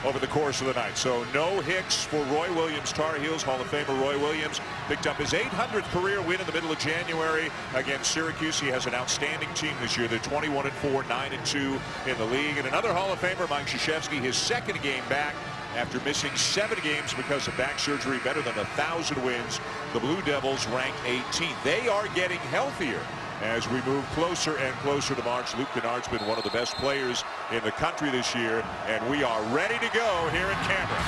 over the course of the night. So no Hicks for Roy Williams. Tar Heels Hall of Famer Roy Williams picked up his 800th career win in the middle of January against Syracuse. He has an outstanding team this year. They're 21-4, 9-2 in the league. And another Hall of Famer, Mike Krzyzewski, his second game back after missing 7 games because of back surgery. Better than 1,000 wins. The Blue Devils rank 18th. They are getting healthier as we move closer and closer to March. Luke Kennard's been one of the best players in the country this year, and we are ready to go here in Cameron.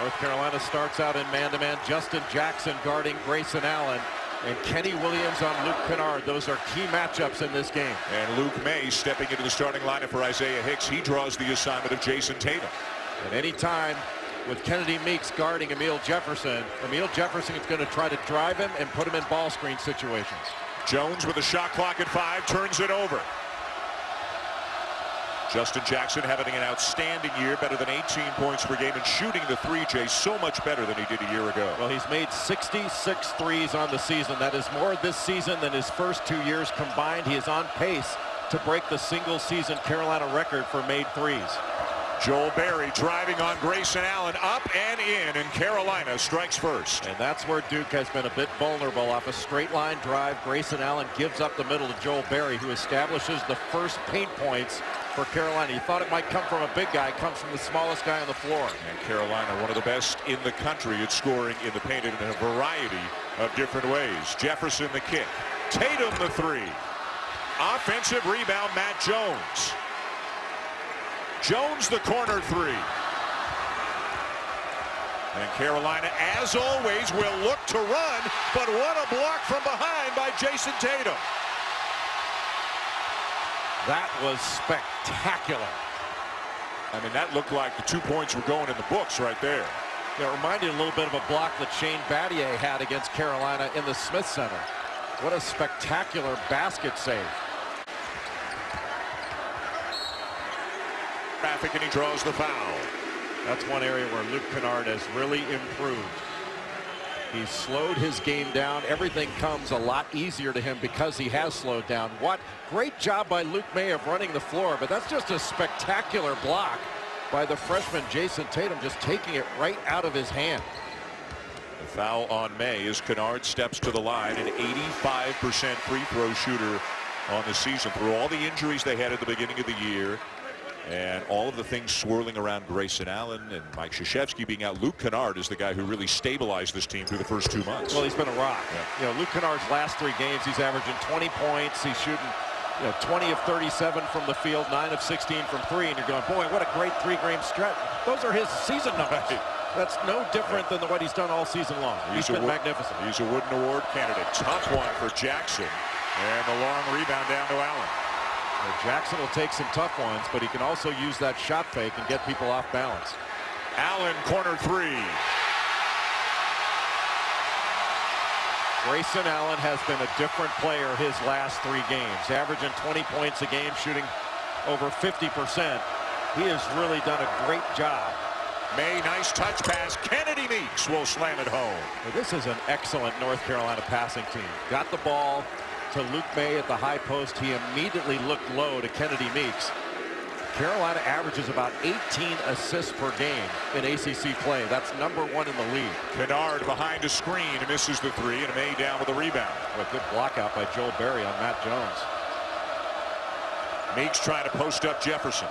North Carolina starts out in man-to-man. Justin Jackson guarding Grayson Allen, and Kenny Williams on Luke Kennard. Those are key matchups in this game. And Luke May stepping into the starting lineup for Isaiah Hicks. He draws the assignment of Jason Tatum. At any time, with Kennedy Meeks guarding Emile Jefferson is going to try to drive him and put him in ball screen situations. Jones with a shot clock at 5 turns it over. Justin Jackson having an outstanding year, better than 18 points per game, and shooting the 3, Jay, so much better than he did a year ago. Well, he's made 66 threes on the season. That is more this season than his first 2 years combined. He is on pace to break the single season Carolina record for made threes. Joel Berry driving on Grayson Allen, up and in, and Carolina strikes first. And that's where Duke has been a bit vulnerable. Off a straight line drive, Grayson Allen gives up the middle to Joel Berry, who establishes the first paint points for Carolina. You thought it might come from a big guy, comes from the smallest guy on the floor. And Carolina, one of the best in the country at scoring in the paint in a variety of different ways. Jefferson the kick, Tatum the 3. Offensive rebound, Matt Jones. Jones the corner 3. And Carolina, as always, will look to run, but what a block from behind by Jason Tatum. That was spectacular. I mean, that looked like the 2 points were going in the books right there. It reminded a little bit of a block that Shane Battier had against Carolina in the Smith Center. What a spectacular basket save. Traffic, and he draws the foul. That's one area where Luke Kennard has really improved. He's slowed his game down. Everything comes a lot easier to him because he has slowed down. What great job by Luke May of running the floor, but that's just a spectacular block by the freshman Jason Tatum, just taking it right out of his hand. The foul on May as Kennard steps to the line, an 85% free throw shooter on the season. Through all the injuries they had at the beginning of the year, and all of the things swirling around Grayson Allen and Mike Krzyzewski being out, Luke Kennard is the guy who really stabilized this team through the first 2 months. Well, he's been a rock. Yeah. You know, Luke Kennard's last 3 games, he's averaging 20 points. He's shooting, 20 of 37 from the field, 9 of 16 from 3, and you're going, boy, what a great 3-game stretch. Those are his season numbers. Right. That's no different than what he's done all season long. He's been magnificent. He's a Wooden Award candidate. Tough one for Jackson, and the long rebound down to Allen. Well, Jackson will take some tough ones, but he can also use that shot fake and get people off balance. Allen, corner 3. Grayson Allen has been a different player his last 3 games, averaging 20 points a game, shooting over 50%. He has really done a great job. May, nice touch pass. Kennedy Meeks will slam it home. Well, this is an excellent North Carolina passing team. Got the ball to Luke May at the high post. He immediately looked low to Kennedy Meeks. Carolina averages about 18 assists per game in ACC play. That's #1 in the league. Kennard behind a screen, misses the 3, and May down with a rebound. A good block out by Joel Berry on Matt Jones. Meeks trying to post up Jefferson.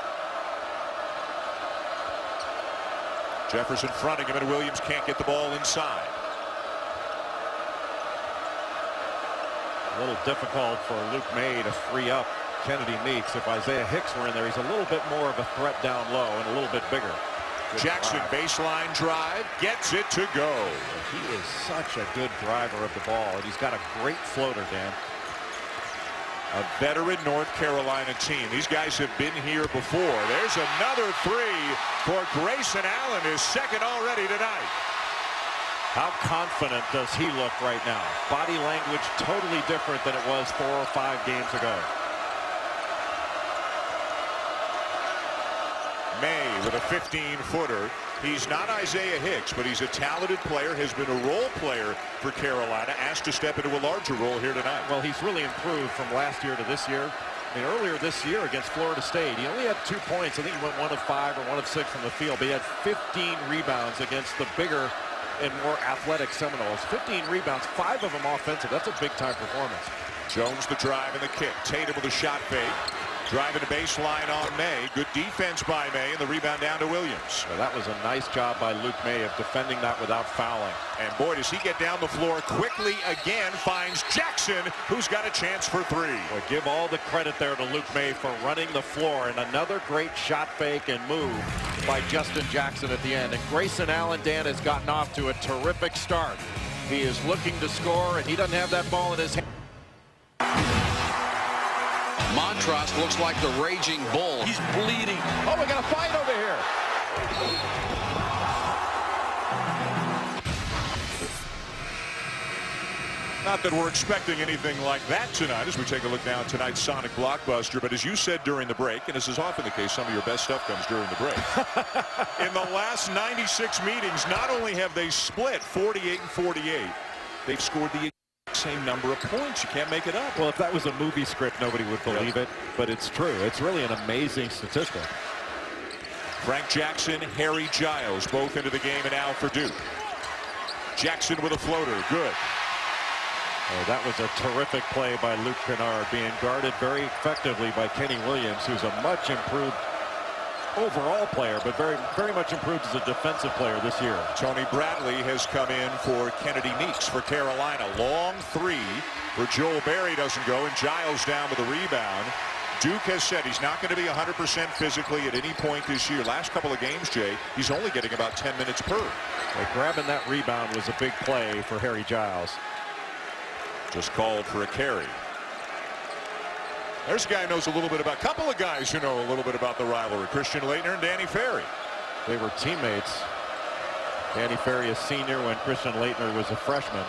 Jefferson fronting him, and Williams can't get the ball inside. A little difficult for Luke May to free up Kennedy Meeks. If Isaiah Hicks were in there, he's a little bit more of a threat down low and a little bit bigger. Good Jackson drive. Baseline drive, gets it to go. He is such a good driver of the ball, and he's got a great floater, Dan. A veteran North Carolina team. These guys have been here before. There's another 3 for Grayson Allen, his second already tonight. How confident does he look right now? Body language totally different than it was 4 or 5 games ago. May with a 15-footer. He's not Isaiah Hicks, but he's a talented player, has been a role player for Carolina, asked to step into a larger role here tonight. Well, he's really improved from last year to this year. I mean, earlier this year against Florida State, he only had 2 points. I think he went 1 of 5 or 1 of 6 from the field, but he had 15 rebounds against the bigger and more athletic Seminoles. 15 rebounds, 5 of them offensive. That's a big-time performance. Jones the drive and the kick. Tatum with a shot fake. Driving the baseline on May. Good defense by May, and the rebound down to Williams. Well, that was a nice job by Luke May of defending that without fouling. And boy, does he get down the floor quickly again. Finds Jackson, who's got a chance for 3. Well, give all the credit there to Luke May for running the floor, and another great shot fake and move by Justin Jackson at the end. And Grayson Allen, Dan, has gotten off to a terrific start. He is looking to score, and he doesn't have that ball in his hand. Montross looks like the raging bull. He's bleeding. Oh, we got a fight over here. Not that we're expecting anything like that tonight as we take a look now at tonight's Sonic Blockbuster. But as you said during the break, and this is often the case, some of your best stuff comes during the break. In the last 96 meetings, not only have they split 48 and 48, they've scored the same number of points. You can't make it up. Well, if that was a movie script, nobody would believe it, but it's true. It's really an amazing statistic. Frank Jackson, Harry Giles, both into the game and now for Duke. Jackson with a floater, good. Oh, that was a terrific play by Luke Kennard, being guarded very effectively by Kenny Williams, who's a much improved overall player, but very much improved as a defensive player this year. Tony Bradley has come in for Kennedy Meeks for Carolina. Long 3 for Joel Berry, doesn't go, and Giles down with a rebound. Duke has said he's not going to be 100% physically at any point this year. Last couple of games, Jay, he's only getting about 10 minutes per. Well, grabbing that rebound was a big play for Harry Giles. Just called for a carry. There's a guy who knows a little bit about, a couple of guys who know a little bit about the rivalry. Christian Laettner and Danny Ferry. They were teammates. Danny Ferry is senior when Christian Laettner was a freshman.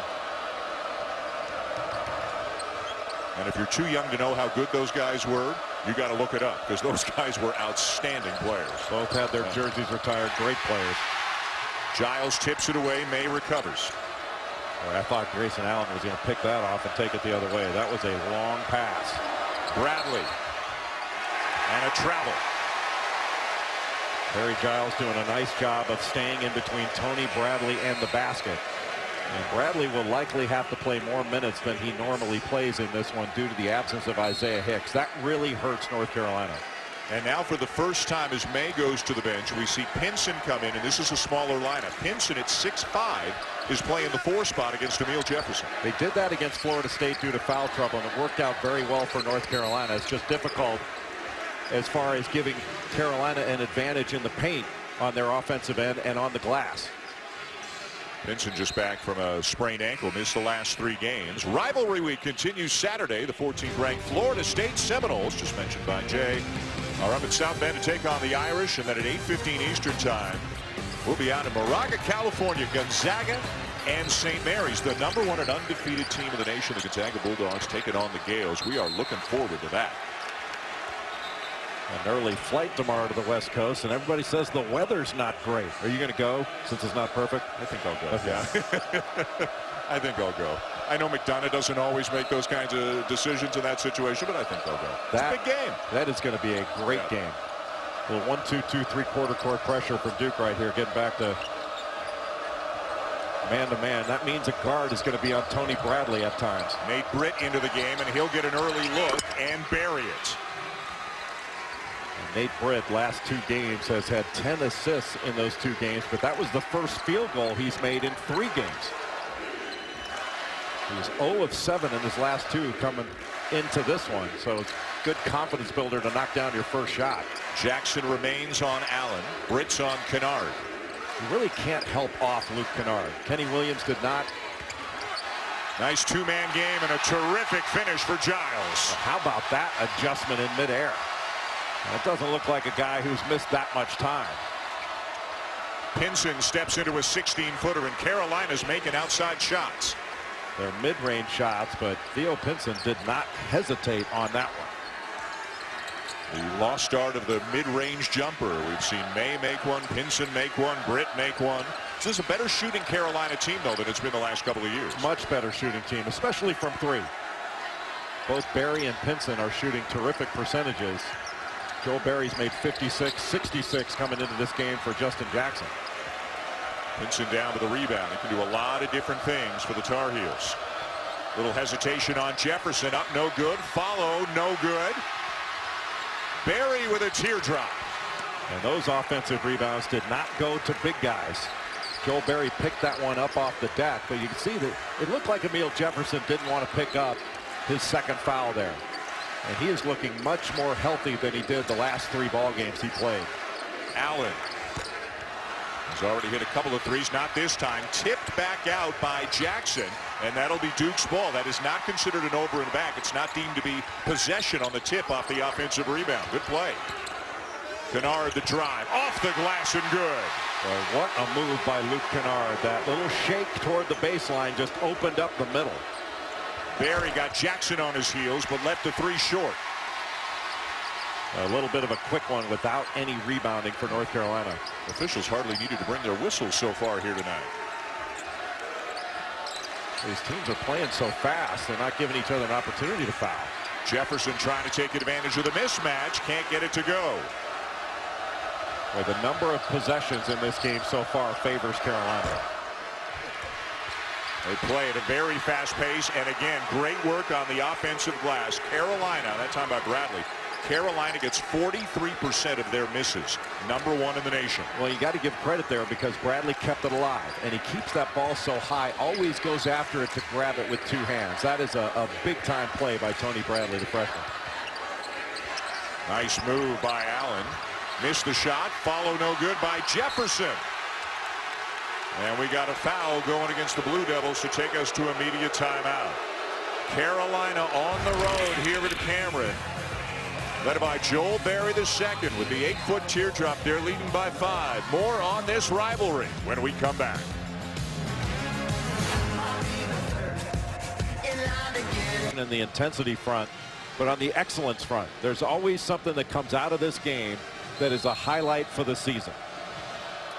And if you're too young to know how good those guys were, you got to look it up, because those guys were outstanding players. Both had their jerseys retired. Great players. Giles tips it away. May recovers. Boy, I thought Grayson Allen was going to pick that off and take it the other way. That was a long pass. Bradley. And a travel. Harry Giles doing a nice job of staying in between Tony Bradley and the basket. And Bradley will likely have to play more minutes than he normally plays in this one due to the absence of Isaiah Hicks. That really hurts North Carolina. And now for the first time as May goes to the bench, we see Pinson come in, and this is a smaller lineup. Pinson at 6'5" is playing the 4 spot against Emil Jefferson. They did that against Florida State due to foul trouble, and it worked out very well for North Carolina. It's just difficult as far as giving Carolina an advantage in the paint on their offensive end and on the glass. Pinson just back from a sprained ankle, missed the last 3 games. Rivalry week continues Saturday. The 14th ranked Florida State Seminoles, just mentioned by Jay, are up at South Bend to take on the Irish, and then at 8:15 Eastern time, we'll be out in Moraga, California. Gonzaga and St. Mary's, the #1 and undefeated team in the nation, the Gonzaga Bulldogs, taking on the Gales. We are looking forward to that. An early flight tomorrow to the West Coast, and everybody says the weather's not great. Are you going to go since it's not perfect? I think I'll go. Okay. Yeah. I think I'll go. I know McDonough doesn't always make those kinds of decisions in that situation, but I think I'll go. It's a big game. That is going to be a great game. A little 1-2-2 3/4 court pressure from Duke right here, getting back to man-to-man. That means a guard is going to be on Tony Bradley at times. Nate Britt into the game, and he'll get an early look and bury it. Nate Britt, last 2 games, has had 10 assists in those 2 games, but that was the first field goal he's made in 3 games. He was 0 of 7 in his last 2 coming into this one, so it's a good confidence builder to knock down your first shot. Jackson remains on Allen. Britt's on Kennard. You really can't help off Luke Kennard. Kenny Williams did not. Nice 2-man game and a terrific finish for Giles. Well, how about that adjustment in midair? That doesn't look like a guy who's missed that much time. Pinson steps into a 16-footer, and Carolina's making outside shots. They're mid-range shots, but Theo Pinson did not hesitate on that one. The lost start of the mid-range jumper. We've seen May make one, Pinson make one, Britt make one. This is a better shooting Carolina team, though, than it's been the last couple of years. Much better shooting team, especially from 3. Both Barry and Pinson are shooting terrific percentages. Joel Barry's made 56, 66 coming into this game for Justin Jackson. Pinson down with the rebound. He can do a lot of different things for the Tar Heels. Little hesitation on Jefferson. Up, no good. Follow, no good. Barry with a teardrop. And those offensive rebounds did not go to big guys. Joel Barry picked that one up off the deck, but you can see that it looked like Emile Jefferson didn't want to pick up his second foul there. And he is looking much more healthy than he did the last 3 ball games he played. Allen has already hit a couple of threes, not this time. Tipped back out by Jackson, and that'll be Duke's ball. That is not considered an over and back. It's not deemed to be possession on the tip off the offensive rebound. Good play. Kennard the drive, off the glass and good. Well, what a move by Luke Kennard. That little shake toward the baseline just opened up the middle. Barry got Jackson on his heels, but left the 3 short. A little bit of a quick one without any rebounding for North Carolina. Officials hardly needed to bring their whistles so far here tonight. These teams are playing so fast, they're not giving each other an opportunity to foul. Jefferson trying to take advantage of the mismatch, can't get it to go. Well, the number of possessions in this game so far favors Carolina. They play at a very fast pace, and again, great work on the offensive glass. Carolina, that time by Bradley, Carolina gets 43% of their misses, #1 in the nation. Well, you got to give credit there because Bradley kept it alive, and he keeps that ball so high, always goes after it to grab it with 2 hands. That is a big-time play by Tony Bradley, the freshman. Nice move by Allen. Missed the shot. Follow no good by Jefferson. And we got a foul going against the Blue Devils to take us to immediate timeout. Carolina on the road here at Cameron. Led by Joel Barry II with the 8-foot teardrop. They're leading by 5. More on this rivalry when we come back. In the intensity front, but on the excellence front, there's always something that comes out of this game that is a highlight for the season.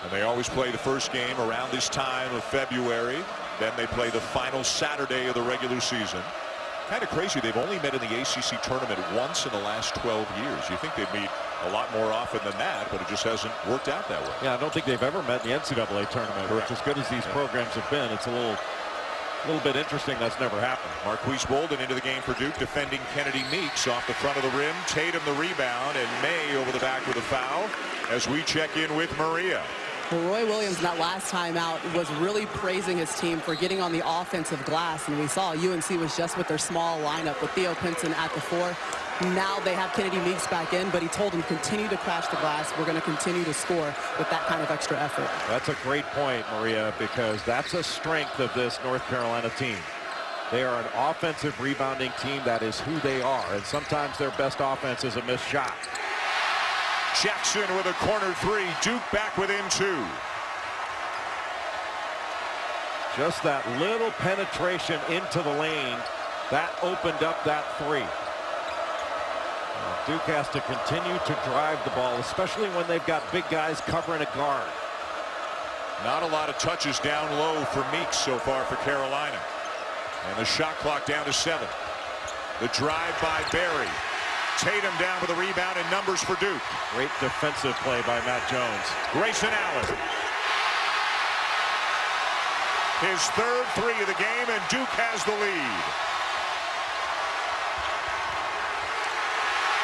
And they always play the first game around this time of February. Then they play the final Saturday of the regular season. Kind of crazy. They've only met in the ACC tournament once in the last 12 years. You think they'd meet a lot more often than that, but it just hasn't worked out that way. Yeah, I don't think they've ever met in the NCAA tournament. Correct. Which, as good as these programs have been, it's a little bit interesting that's never happened. Marquise Bolden into the game for Duke, defending Kennedy Meeks off the front of the rim. Tatum the rebound, and May over the back with a foul as we check in with Maria. Roy Williams, that last time out, was really praising his team for getting on the offensive glass, and we saw UNC was just with their small lineup with Theo Pinson at the 4. Now they have Kennedy Meeks back in, but he told them continue to crash the glass. We're going to continue to score with that kind of extra effort. That's a great point, Maria, because that's a strength of this North Carolina team. They are an offensive rebounding team. That is who they are, and sometimes their best offense is a missed shot. Jackson with a corner 3. Duke back within 2. Just that little penetration into the lane that opened up that 3. Duke has to continue to drive the ball, especially when they've got big guys covering a guard. Not a lot of touches down low for Meeks so far for Carolina. And the shot clock down to 7. The drive by Barry. Tatum down with the rebound and numbers for Duke. Great defensive play by Matt Jones. Grayson Allen. His 3rd 3 of the game, and Duke has the lead.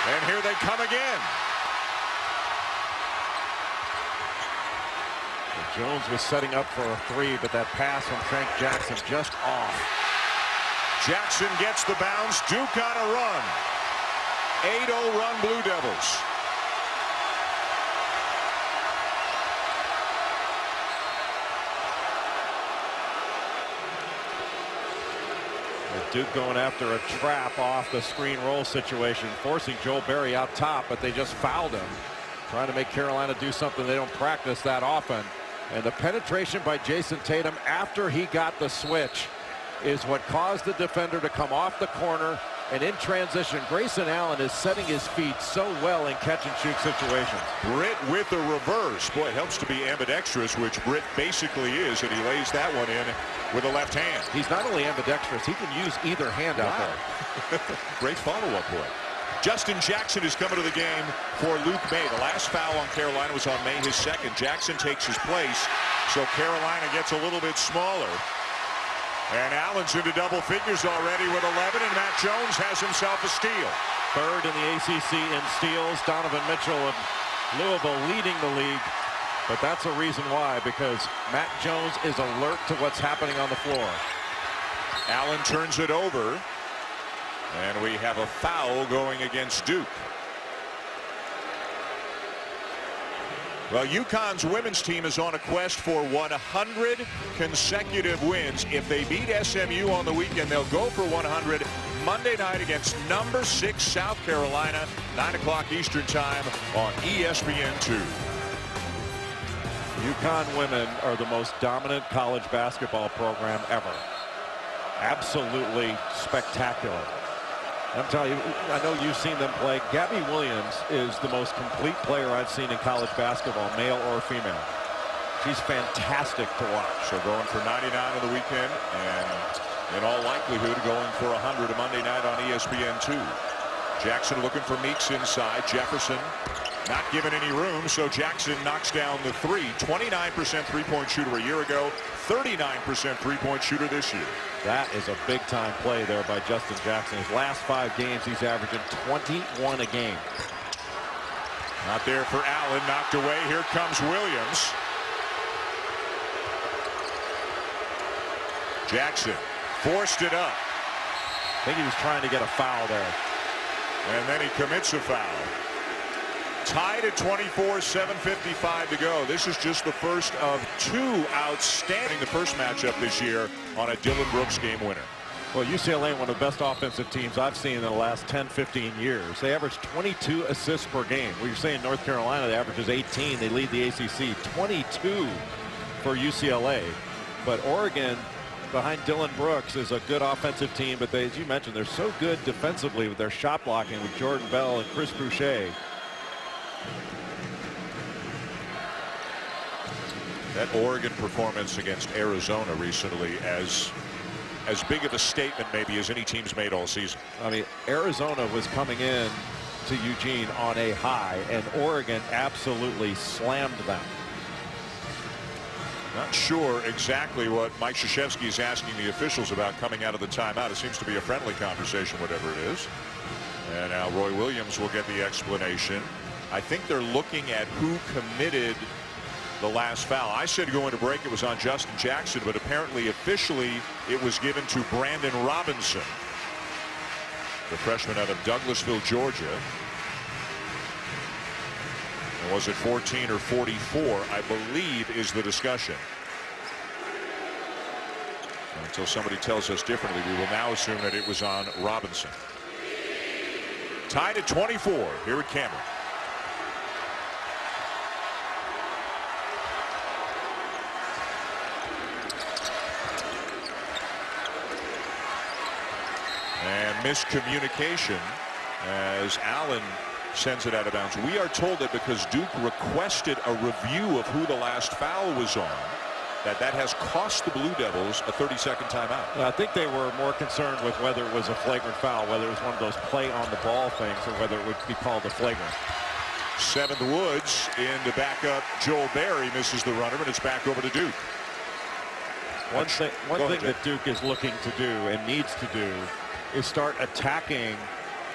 And here they come again. Jones was setting up for a 3, but that pass from Frank Jackson just off. Jackson gets the bounce. Duke on a run. 8-0 run Blue Devils. Duke going after a trap off the screen roll situation, forcing Joel Barry out top, but they just fouled him, trying to make Carolina do something they don't practice that often. And the penetration by Jason Tatum after he got the switch is what caused the defender to come off the corner And in transition, Grayson Allen is setting his feet so well in catch-and-shoot situations. Britt with a reverse. Boy, it helps to be ambidextrous, which Britt basically is, and he lays that one in with a left hand. He's not only ambidextrous, he can use either hand out there. Great follow-up play. Justin Jackson is coming to the game for Luke May. The last foul on Carolina was on May, his second. Jackson takes his place, so Carolina gets a little bit smaller. And Allen's into double figures already with 11, and Matt Jones has himself a steal. Third in the ACC in steals. Donovan Mitchell of Louisville leading the league. But that's a reason why, because Matt Jones is alert to what's happening on the floor. Allen turns it over, and we have a foul going against Duke. Well, UConn's women's team is on a quest for 100 consecutive wins. If they beat SMU on the weekend, they'll go for 100 Monday night against number 6 South Carolina, 9 o'clock Eastern time on ESPN2. UConn women are the most dominant college basketball program ever. Absolutely spectacular. I'm telling you, I know you've seen them play. Gabby Williams is the most complete player I've seen in college basketball, male or female. She's fantastic to watch. So going for 99 on the weekend, and in all likelihood going for 100 Monday night on ESPN2. Jackson looking for Meeks inside. Jefferson not given any room, so Jackson knocks down the three. 29% three-point shooter a year ago, 39% three-point shooter this year. That is a big-time play there by Justin Jackson. His last 5 games, he's averaging 21 a game. Not there for Allen, knocked away. Here comes Williams. Jackson forced it up. I think he was trying to get a foul there. And then he commits a foul. Tied at 24, 7:55 to go. This is just the first of 2 outstanding, the first matchup this year on a Dillon Brooks game winner. Well, UCLA, one of the best offensive teams I've seen in the last 10, 15 years. They average 22 assists per game. Well, you're saying North Carolina, the average is 18. They lead the ACC. 22 for UCLA. But Oregon, behind Dillon Brooks, is a good offensive team. But they, as you mentioned, they're so good defensively with their shot blocking with Jordan Bell and Chris Boucher. That Oregon performance against Arizona recently as big of a statement maybe as any team's made all season. I mean, Arizona was coming in to Eugene on a high, and Oregon absolutely slammed them. Not sure exactly what Mike Krzyzewski is asking the officials about coming out of the timeout. It seems to be a friendly conversation, whatever it is. And now Roy Williams will get the explanation. I think they're looking at who committed the last foul. I said going to break it was on Justin Jackson, but apparently officially it was given to Brandon Robinson, the freshman out of Douglasville, Georgia. And was it 14 or 44, I believe, is the discussion. And until somebody tells us differently, we will now assume that it was on Robinson. Tied at 24 here at Cameron. And miscommunication as Allen sends it out of bounds. We are told that because Duke requested a review of who the last foul was on, that has cost the Blue Devils a 30-second timeout. I think they were more concerned with whether it was a flagrant foul, whether it was one of those play on the ball things, or whether it would be called a flagrant. Seventh Woods in to back up Joel Berry, misses the runner, but it's back over to Duke. One thing that Duke is looking to do and needs to do is start attacking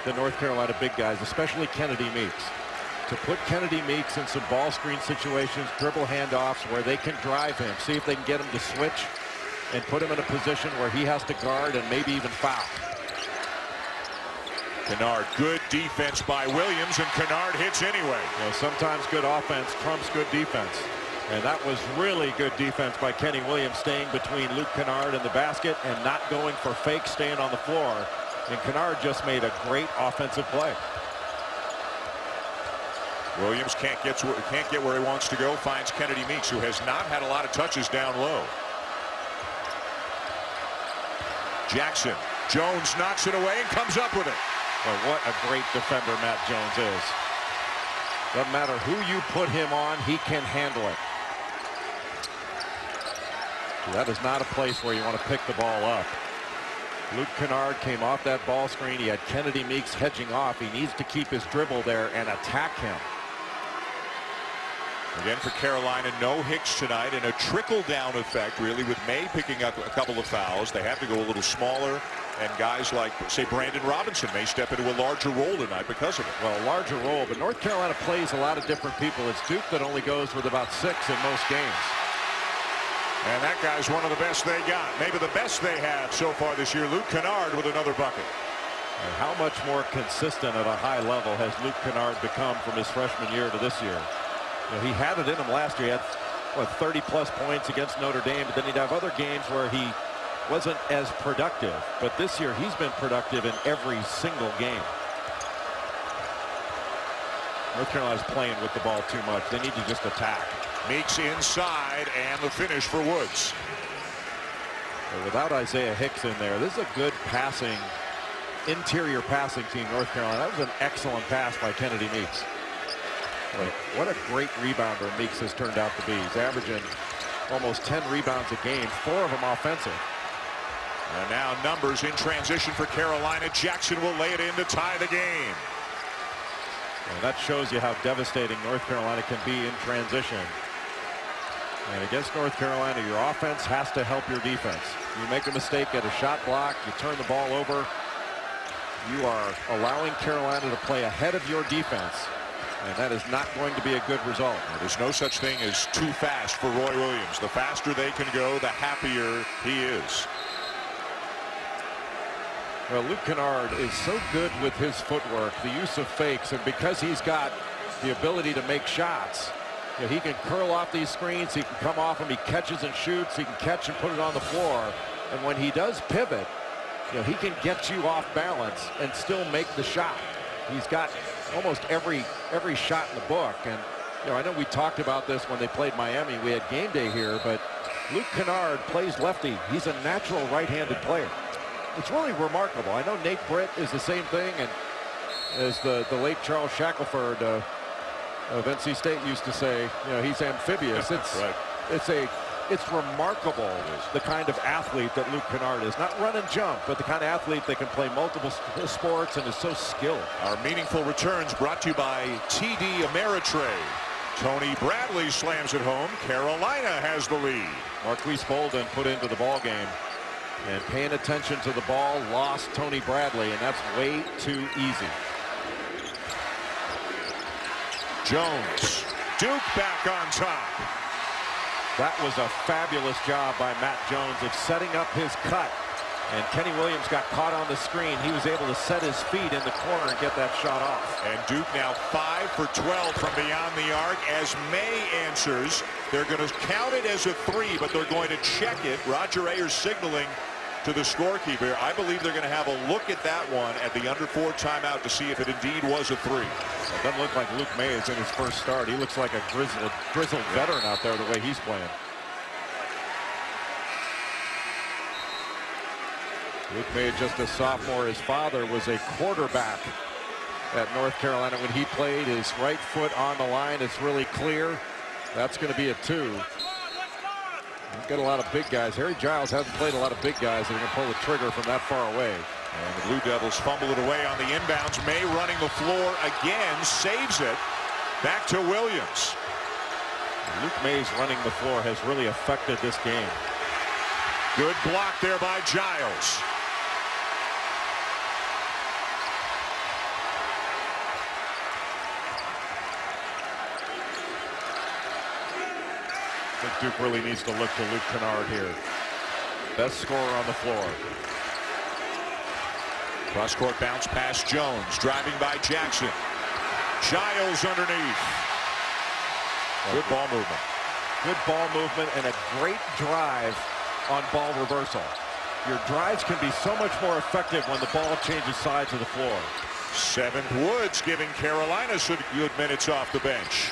the North Carolina big guys, especially Kennedy Meeks. To put Kennedy Meeks in some ball screen situations, dribble handoffs where they can drive him, see if they can get him to switch and put him in a position where he has to guard and maybe even foul. Kennard, good defense by Williams, and Kennard hits anyway. You know, sometimes good offense trumps good defense. And that was really good defense by Kenny Williams, staying between Luke Kennard and the basket and not going for fake, staying on the floor. And Kennard just made a great offensive play. Williams can't get where he wants to go, finds Kennedy Meeks, who has not had a lot of touches down low. Jackson Jones knocks it away and comes up with it. Well, what a great defender Matt Jones is. Doesn't matter who you put him on, he can handle it. That is not a place where you want to pick the ball up. Luke Kennard came off that ball screen. He had Kennedy Meeks hedging off. He needs to keep his dribble there and attack him. Again for Carolina, no Hicks tonight, and a trickle-down effect, really, with May picking up a couple of fouls. They have to go a little smaller, and guys like, say, Brandon Robinson may step into a larger role tonight because of it. Well, a larger role, but North Carolina plays a lot of different people. It's Duke that only goes with about 6 in most games. And that guy's one of the best they got. Maybe the best they have so far this year. Luke Kennard with another bucket. And how much more consistent at a high level has Luke Kennard become from his freshman year to this year? You know, he had it in him last year. He had, what, 30-plus points against Notre Dame, but then he'd have other games where he wasn't as productive. But this year, he's been productive in every single game. North Carolina's playing with the ball too much. They need to just attack. Meeks inside, and the finish for Woods. But without Isaiah Hicks in there, this is a good passing, interior passing team, North Carolina. That was an excellent pass by Kennedy Meeks. What a great rebounder Meeks has turned out to be. He's averaging almost 10 rebounds a game, 4 of them offensive. And now numbers in transition for Carolina. Jackson will lay it in to tie the game. And that shows you how devastating North Carolina can be in transition. And against North Carolina, your offense has to help your defense. You make a mistake at a shot block, you turn the ball over, you are allowing Carolina to play ahead of your defense. And that is not going to be a good result. There's no such thing as too fast for Roy Williams. The faster they can go, the happier he is. Well, Luke Kennard is so good with his footwork, the use of fakes, and because he's got the ability to make shots, you know, he can curl off these screens, he can come off them, he catches and shoots, he can catch and put it on the floor. And when he does pivot, you know, he can get you off balance and still make the shot. He's got almost every shot in the book. And you know, I know we talked about this when they played Miami. We had game day here, but Luke Kennard plays lefty. He's a natural right-handed player. It's really remarkable. I know Nate Britt is the same thing, and as the late Charles Shackelford of NC State used to say, you know, he's amphibious. It's right. It's remarkable the kind of athlete that Luke Kennard is. Not run and jump, but the kind of athlete that can play multiple sports and is so skilled. Our meaningful returns brought to you by TD Ameritrade. Tony Bradley slams it home. Carolina has the lead. Marquise Bolden put into the ball game, and paying attention to the ball lost Tony Bradley, and that's way too easy. Jones, Duke back on top. That was a fabulous job by Matt Jones of setting up his cut. And Kenny Williams got caught on the screen. He was able to set his feet in the corner and get that shot off. And Duke now 5 for 12 from beyond the arc as May answers. They're going to count it as a 3, but they're going to check it. Roger Ayers signaling to the scorekeeper. I believe they're going to have a look at that one at the under 4 timeout to see if it indeed was a 3. It doesn't look like Luke May is in his first start. He looks like a grizzled veteran out there the way he's playing. Luke May, just a sophomore. His father was a quarterback at North Carolina when he played. His right foot on the line. It's really clear. That's going to be a 2. You've got a lot of big guys. Harry Giles hasn't played a lot of big guys that are going to pull the trigger from that far away. And the Blue Devils fumble it away on the inbounds. May running the floor again, saves it. Back to Williams. Luke May's running the floor has really affected this game. Good block there by Giles. I think Duke really needs to look to Luke Kennard here. Best scorer on the floor. Cross-court bounce past Jones. Driving by Jackson. Giles underneath. Good ball movement. Good ball movement and a great drive on ball reversal. Your drives can be so much more effective when the ball changes sides of the floor. 7th Woods giving Carolina some good minutes off the bench.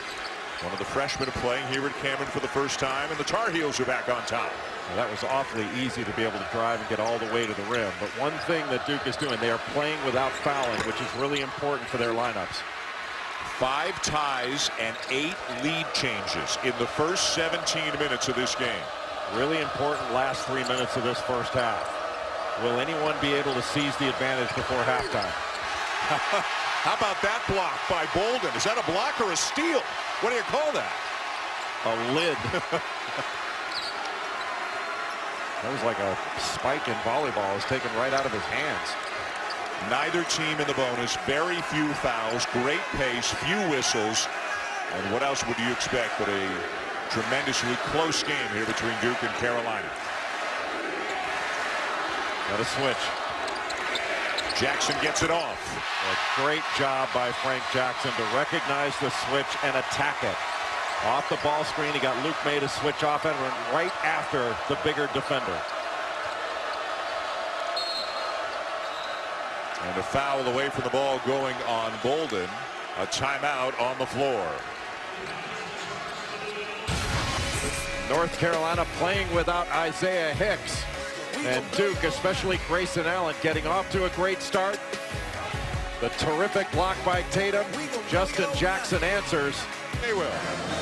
One of the freshmen playing here at Cameron for the first time, and the Tar Heels are back on top. Well, that was awfully easy to be able to drive and get all the way to the rim. But one thing that Duke is doing, they are playing without fouling, which is really important for their lineups. 5 ties and 8 lead changes in the first 17 minutes of this game. Really important last 3 minutes of this first half. Will anyone be able to seize the advantage before halftime? How about that block by Bolden? Is that a block or a steal? What do you call that? A lid. That was like a spike in volleyball. It was taken right out of his hands. Neither team in the bonus. Very few fouls. Great pace. Few whistles. And what else would you expect but a tremendously close game here between Duke and Carolina? Got a switch. Jackson gets it off. A great job by Frank Jackson to recognize the switch and attack it. Off the ball screen, he got Luke May to switch off and run right after the bigger defender. And a foul away from the ball going on Bolden. A timeout on the floor. North Carolina playing without Isaiah Hicks. And Duke, especially Grayson Allen, getting off to a great start. The terrific block by Tatum. Justin Jackson answers. They will.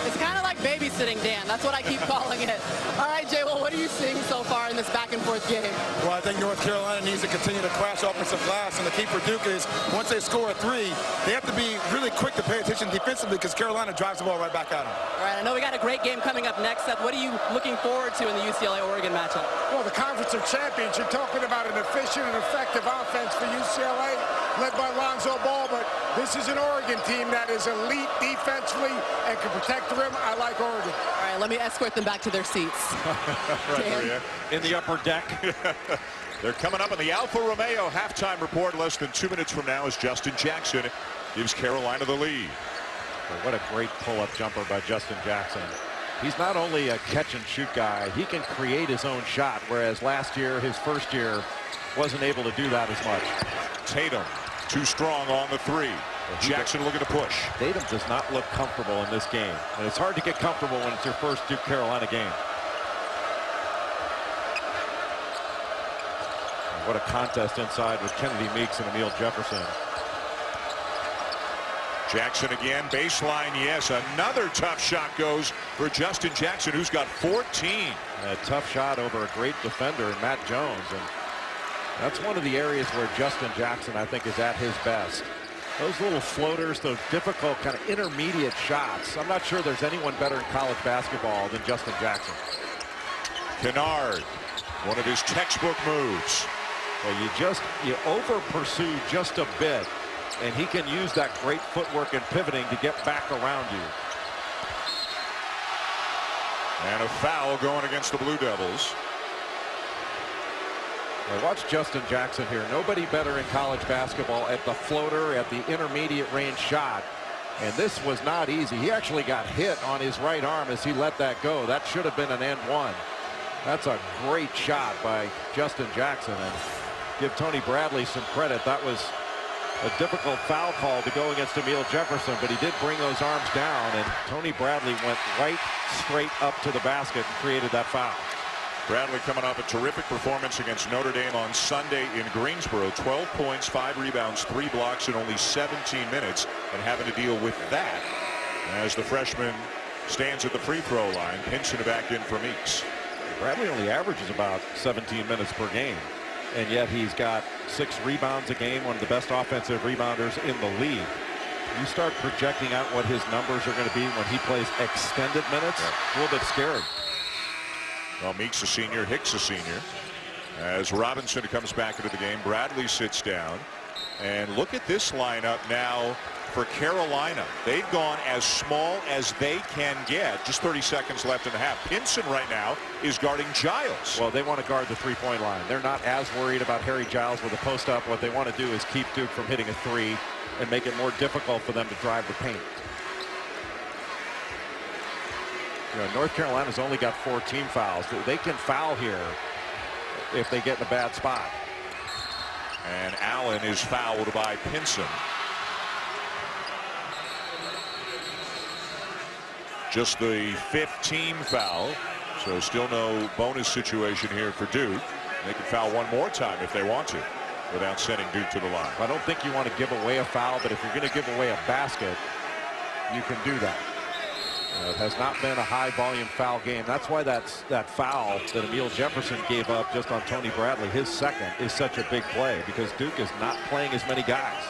It's kind of like babysitting, Dan. That's what I keep calling it. All right, Jay, well, what are you seeing so far in this back-and-forth game? Well, I think North Carolina needs to continue to crash offensive glass, and the key for Duke is once they score a 3, they have to be really quick to pay attention defensively because Carolina drives the ball right back at them. All right, I know we got a great game coming up next, Seth. What are you looking forward to in the UCLA-Oregon matchup? Well, the Conference of Champions, you're talking about an efficient and effective offense for UCLA, led by Lonzo Ball, but this is an Oregon team that is elite defensively and can protect the rim. I like Oregon. All right, let me escort them back to their seats. Right, In the upper deck. They're coming up on the Alfa Romeo halftime report less than 2 minutes from now as Justin Jackson gives Carolina the lead. Well, what a great pull-up jumper by Justin Jackson. He's not only a catch-and-shoot guy, he can create his own shot, whereas last year, his first year, wasn't able to do that as much. Tatum, too strong on the 3. Jackson looking to push. Tatum does not look comfortable in this game, and it's hard to get comfortable when it's your first Duke Carolina game. And what a contest inside with Kennedy Meeks and Emil Jefferson. Jackson again, baseline, yes. Another tough shot goes for Justin Jackson, who's got 14. A tough shot over a great defender in Matt Jones, and that's one of the areas where Justin Jackson, I think, is at his best. Those little floaters, those difficult kind of intermediate shots. I'm not sure there's anyone better in college basketball than Justin Jackson. Kennard, one of his textbook moves. Well, you over pursue just a bit, and he can use that great footwork and pivoting to get back around you. And a foul going against the Blue Devils. Now watch Justin Jackson here. Nobody better in college basketball at the floater, at the intermediate range shot. And this was not easy. He actually got hit on his right arm as he let that go. That should have been an and one. That's a great shot by Justin Jackson. And give Tony Bradley some credit. That was a difficult foul call to go against Emil Jefferson, but he did bring those arms down, and Tony Bradley went right straight up to the basket and created that foul. Bradley coming off a terrific performance against Notre Dame on Sunday in Greensboro. 12 points, 5 rebounds, 3 blocks in only 17 minutes, and having to deal with that as the freshman stands at the free throw line. Pinson back in for Meeks. Bradley only averages about 17 minutes per game, and yet he's got 6 rebounds a game, one of the best offensive rebounders in the league. You start projecting out what his numbers are going to be when he plays extended minutes, a little bit scary. Well, Meeks a senior, Hicks a senior. As Robinson comes back into the game, Bradley sits down. And look at this lineup now for Carolina. They've gone as small as they can get. Just 30 seconds left in the half. Pinson right now is guarding Giles. Well, they want to guard the three-point line. They're not as worried about Harry Giles with a post-up. What they want to do is keep Duke from hitting a three and make it more difficult for them to drive the paint. You know, North Carolina's only got 14 fouls. They can foul here if they get in a bad spot. And Allen is fouled by Pinson. Just the 5th team foul. So still no bonus situation here for Duke. They can foul one more time if they want to without sending Duke to the line. I don't think you want to give away a foul, but if you're going to give away a basket, you can do that. It has not been a high volume foul game. That's why that foul that Emil Jefferson gave up just on Tony Bradley, his second, is such a big play because Duke is not playing as many guys.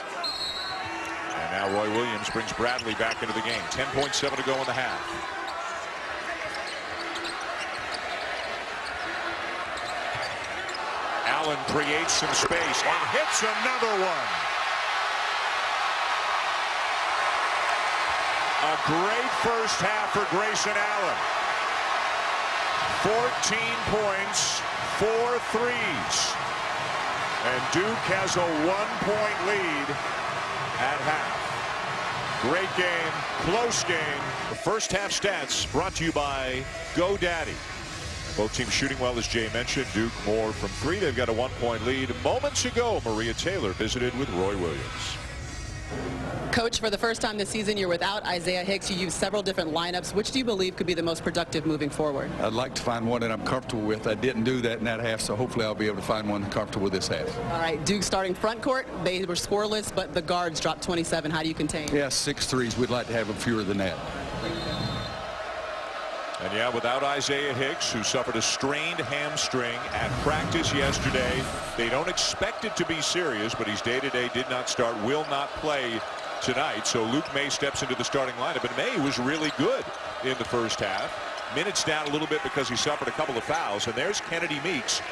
And now Roy Williams brings Bradley back into the game. 10.7 to go in the half. Allen creates some space and hits another one. A great first half for Grayson Allen. 14 points, 4 threes. And Duke has a 1-point lead at half. Great game, close game. The first half stats brought to you by GoDaddy. Both teams shooting well, as Jay mentioned. Duke more from 3. They've got a 1-point lead. Moments ago, Maria Taylor visited with Roy Williams. Coach, for the first time this season, you're without Isaiah Hicks. You used several different lineups. Which do you believe could be the most productive moving forward? I'd like to find one that I'm comfortable with. I didn't do that in that half, so hopefully I'll be able to find one comfortable with this half. All right, Duke starting front court. They were scoreless, but the guards dropped 27. How do you contain? Yeah, 6 threes. We'd like to have them fewer than that. And yeah, without Isaiah Hicks, who suffered a strained hamstring at practice yesterday. They don't expect it to be serious, but he's day-to-day, did not start, will not play tonight. So Luke May steps into the starting lineup, and May was really good in the first half. Minutes down a little bit because he suffered a couple of fouls. And there's Kennedy Meeks,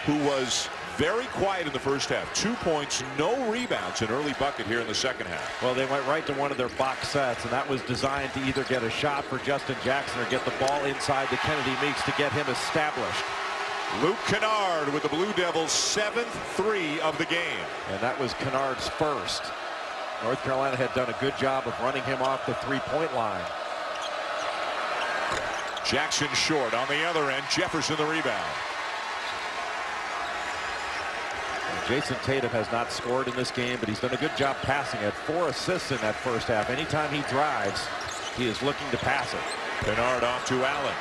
who was very quiet in the first half. 2 points, no rebounds, an early bucket here in the second half. Well, they went right to one of their box sets, and that was designed to either get a shot for Justin Jackson or get the ball inside to Kennedy Meeks to get him established. Luke Kennard with the Blue Devils' 7th 3 of the game. And that was Kennard's first. North Carolina had done a good job of running him off the 3-point line. Jackson short on the other end. Jefferson the rebound. Jason Tatum has not scored in this game, but he's done a good job passing it. 4 assists in that first half. Anytime he drives, he is looking to pass it. Kennard off to Allen.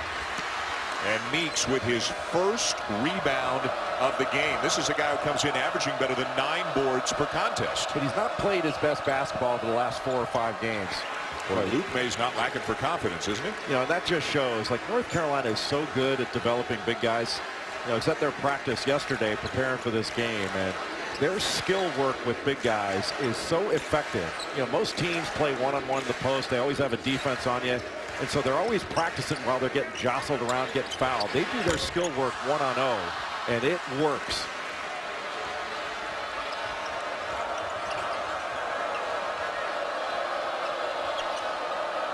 And Meeks with his first rebound of the game. This is a guy who comes in averaging better than 9 boards per contest. But he's not played his best basketball for the last 4 or 5 games. Well, Luke May's not lacking for confidence, isn't he? You know, and that just shows, like, North Carolina is so good at developing big guys. You know, it's at their practice yesterday preparing for this game, and their skill work with big guys is so effective. You know, most teams play one-on-one in the post. They always have a defense on you, and so they're always practicing while they're getting jostled around, getting fouled. They do their skill work 1-on-0, and it works.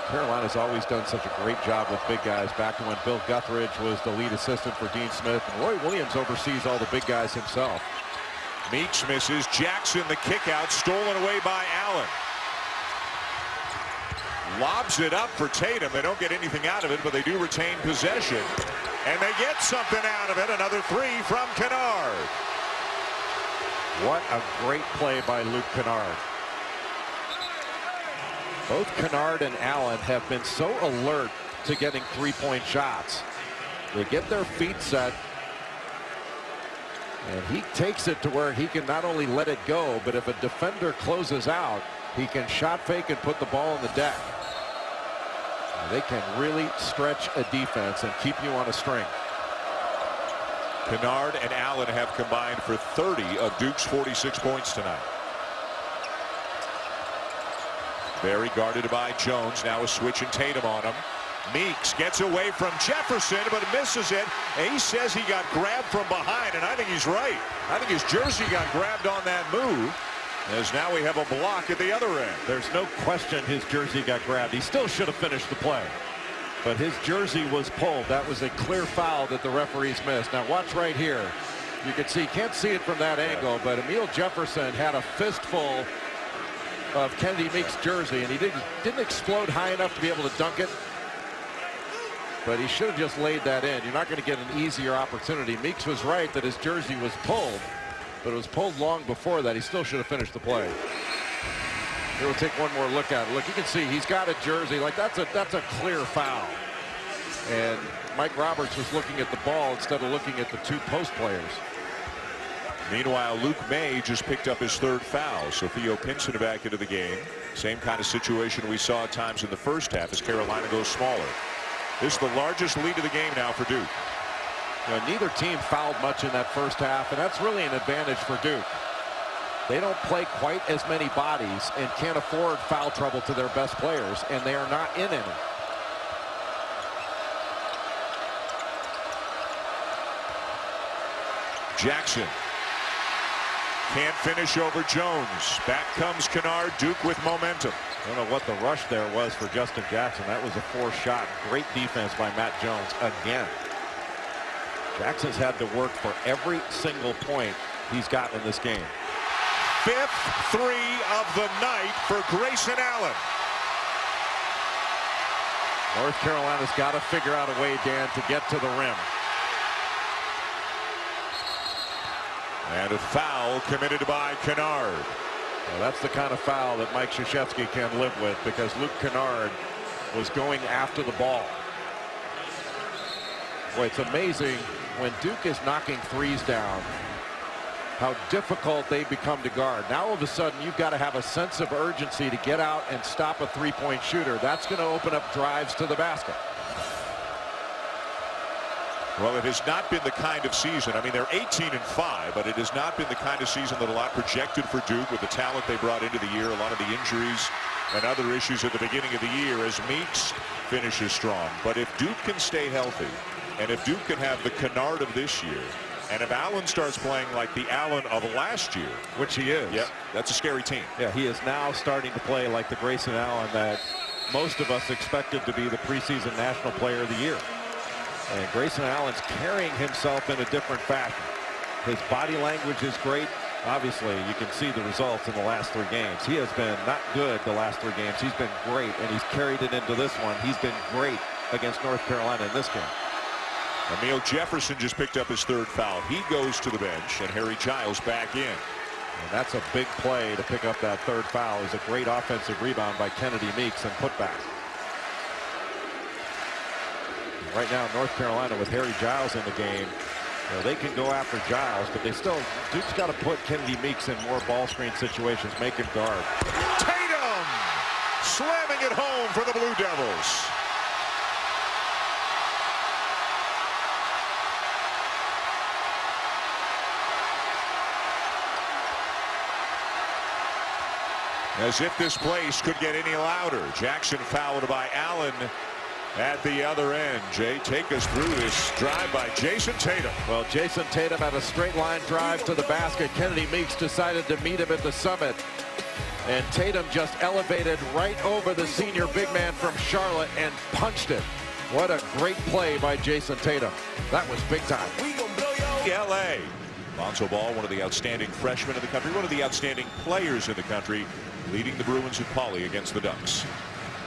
Carolina's always done such a great job with big guys, back to when Bill Guthridge was the lead assistant for Dean Smith, and Roy Williams oversees all the big guys himself. Meeks misses. Jackson the kick out, stolen away by Allen. Lobs it up for Tatum. They don't get anything out of it, but they do retain possession. And they get something out of it. Another 3 from Kennard. What a great play by Luke Kennard. Both Kennard and Allen have been so alert to getting 3-point shots. They get their feet set, and he takes it to where he can not only let it go, but if a defender closes out, he can shot fake and put the ball on the deck. They can really stretch a defense and keep you on a string. Kennard and Allen have combined for 30 of Duke's 46 points tonight. Very guarded by Jones. Now a switch and Tatum on him. Meeks gets away from Jefferson, but misses it. And he says he got grabbed from behind, and I think he's right. I think his jersey got grabbed on that move, as now we have a block at the other end. There's no question his jersey got grabbed. He still should have finished the play, but his jersey was pulled. That was a clear foul that the referees missed. Now watch right here. You can see, can't see it from that angle, but Emil Jefferson had a fistful of Kennedy Meeks' jersey, and he didn't explode high enough to be able to dunk it, but he should have just laid that in. You're not going to get an easier opportunity. Meeks was right that his jersey was pulled, but it was pulled long before that. He still should have finished the play. Here, we'll take one more look at it. Look, you can see he's got a jersey. Like, that's a clear foul. And Mike Roberts was looking at the ball instead of looking at the two post players. Meanwhile, Luke May just picked up his 3rd foul. So Theo Pinson back into the game. Same kind of situation we saw at times in the first half as Carolina goes smaller. This is the largest lead of the game now for Duke. You know, neither team fouled much in that first half, and that's really an advantage for Duke. They don't play quite as many bodies and can't afford foul trouble to their best players, and they are not in any. Jackson can't finish over Jones. Back comes Kennard. Duke with momentum. I don't know what the rush there was for Justin Jackson. That was a forced shot. Great defense by Matt Jones again. Jackson's had to work for every single point he's gotten in this game. 5th 3 of the night for Grayson Allen. North Carolina's got to figure out a way, Dan, to get to the rim. And a foul committed by Kennard. Well, that's the kind of foul that Mike Krzyzewski can live with, because Luke Kennard was going after the ball. Boy, it's amazing when Duke is knocking threes down, how difficult they become to guard. Now all of a sudden you've got to have a sense of urgency to get out and stop a three-point shooter. That's going to open up drives to the basket. Well, it has not been the kind of season. I mean, they're 18-5, but it has not been the kind of season that a lot projected for Duke with the talent they brought into the year, a lot of the injuries and other issues at the beginning of the year as Meeks finishes strong. But if Duke can stay healthy, and if Duke can have the Kennard of this year, and if Allen starts playing like the Allen of last year, which he is. Yep, that's a scary team. Yeah, he is now starting to play like the Grayson Allen that most of us expected to be the preseason National Player of the Year. And Grayson Allen's carrying himself in a different fashion. His body language is great. Obviously, you can see the results in the last 3 games. He has been not good the last 3 games. He's been great, and he's carried it into this one. He's been great against North Carolina in this game. Emil Jefferson just picked up his 3rd foul. He goes to the bench, and Harry Giles back in. And that's a big play to pick up that 3rd foul. It was a great offensive rebound by Kennedy Meeks and putback. Right now, North Carolina with Harry Giles in the game, you know, they can go after Giles, but they still, Duke's got to put Kennedy Meeks in more ball screen situations, make him guard. Tatum slamming it home for the Blue Devils. As if this place could get any louder. Jackson fouled by Allen at the other end. Jay, take us through this drive by Jason Tatum. Well, Jason Tatum had a straight line drive to the basket. Kennedy Meeks decided to meet him at the summit. And Tatum just elevated right over the senior big man from Charlotte and punched it. What a great play by Jason Tatum. That was big time. LA. Lonzo Ball, one of the outstanding freshmen in the country, one of the outstanding players in the country, leading the Bruins at Pauley against the Ducks.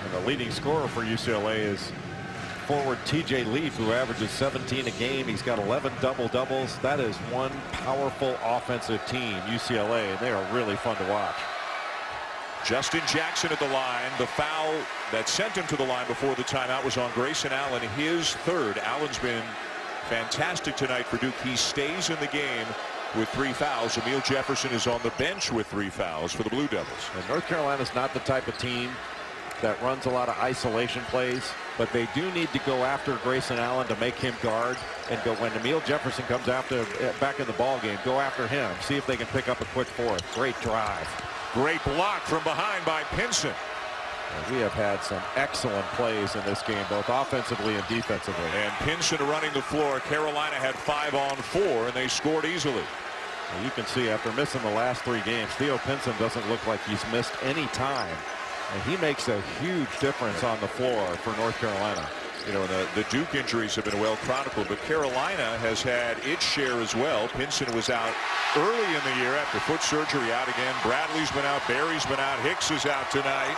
And the leading scorer for UCLA is forward TJ Leaf, who averages 17 a game. He's got 11 double-doubles. That is one powerful offensive team, UCLA, and they are really fun to watch. Justin Jackson at the line. The foul that sent him to the line before the timeout was on Grayson Allen, his 3rd. Allen's been fantastic tonight for Duke. He stays in the game with 3 fouls. Emil Jefferson is on the bench with 3 fouls for the Blue Devils. And North Carolina's not the type of team that runs a lot of isolation plays, but they do need to go after Grayson Allen to make him guard, and go when Emil Jefferson comes after back in the ball game, go after him, see if they can pick up a quick 4th. Great drive. Great block from behind by Pinson. And we have had some excellent plays in this game, both offensively and defensively. And Pinson running the floor. Carolina had 5 on 4, and they scored easily. And you can see after missing the last 3 games, Theo Pinson doesn't look like he's missed any time. And he makes a huge difference on the floor for North Carolina. You know, the Duke injuries have been well chronicled, but Carolina has had its share as well. Pinson was out early in the year after foot surgery, out again. Bradley's been out. Barry's been out. Hicks is out tonight.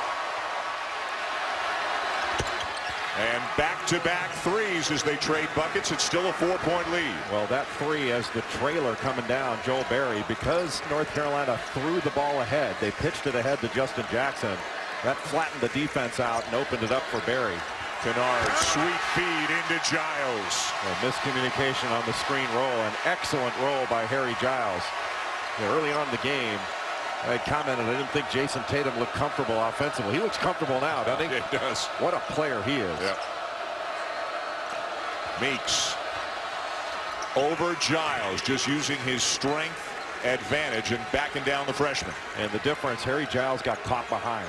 And back-to-back threes as they trade buckets. It's still a 4-point lead. Well, that three as the trailer coming down, Joel Berry, because North Carolina threw the ball ahead. They pitched it ahead to Justin Jackson. That flattened the defense out and opened it up for Berry. Kennard, sweet feed into Giles. A miscommunication on the screen roll. An excellent roll by Harry Giles. Early on in the game, I had commented I didn't think Jason Tatum looked comfortable offensively. He looks comfortable now, doesn't he? It does. What a player he is. Yep. Meeks over Giles, just using his strength advantage and backing down the freshman. And the difference, Harry Giles got caught behind.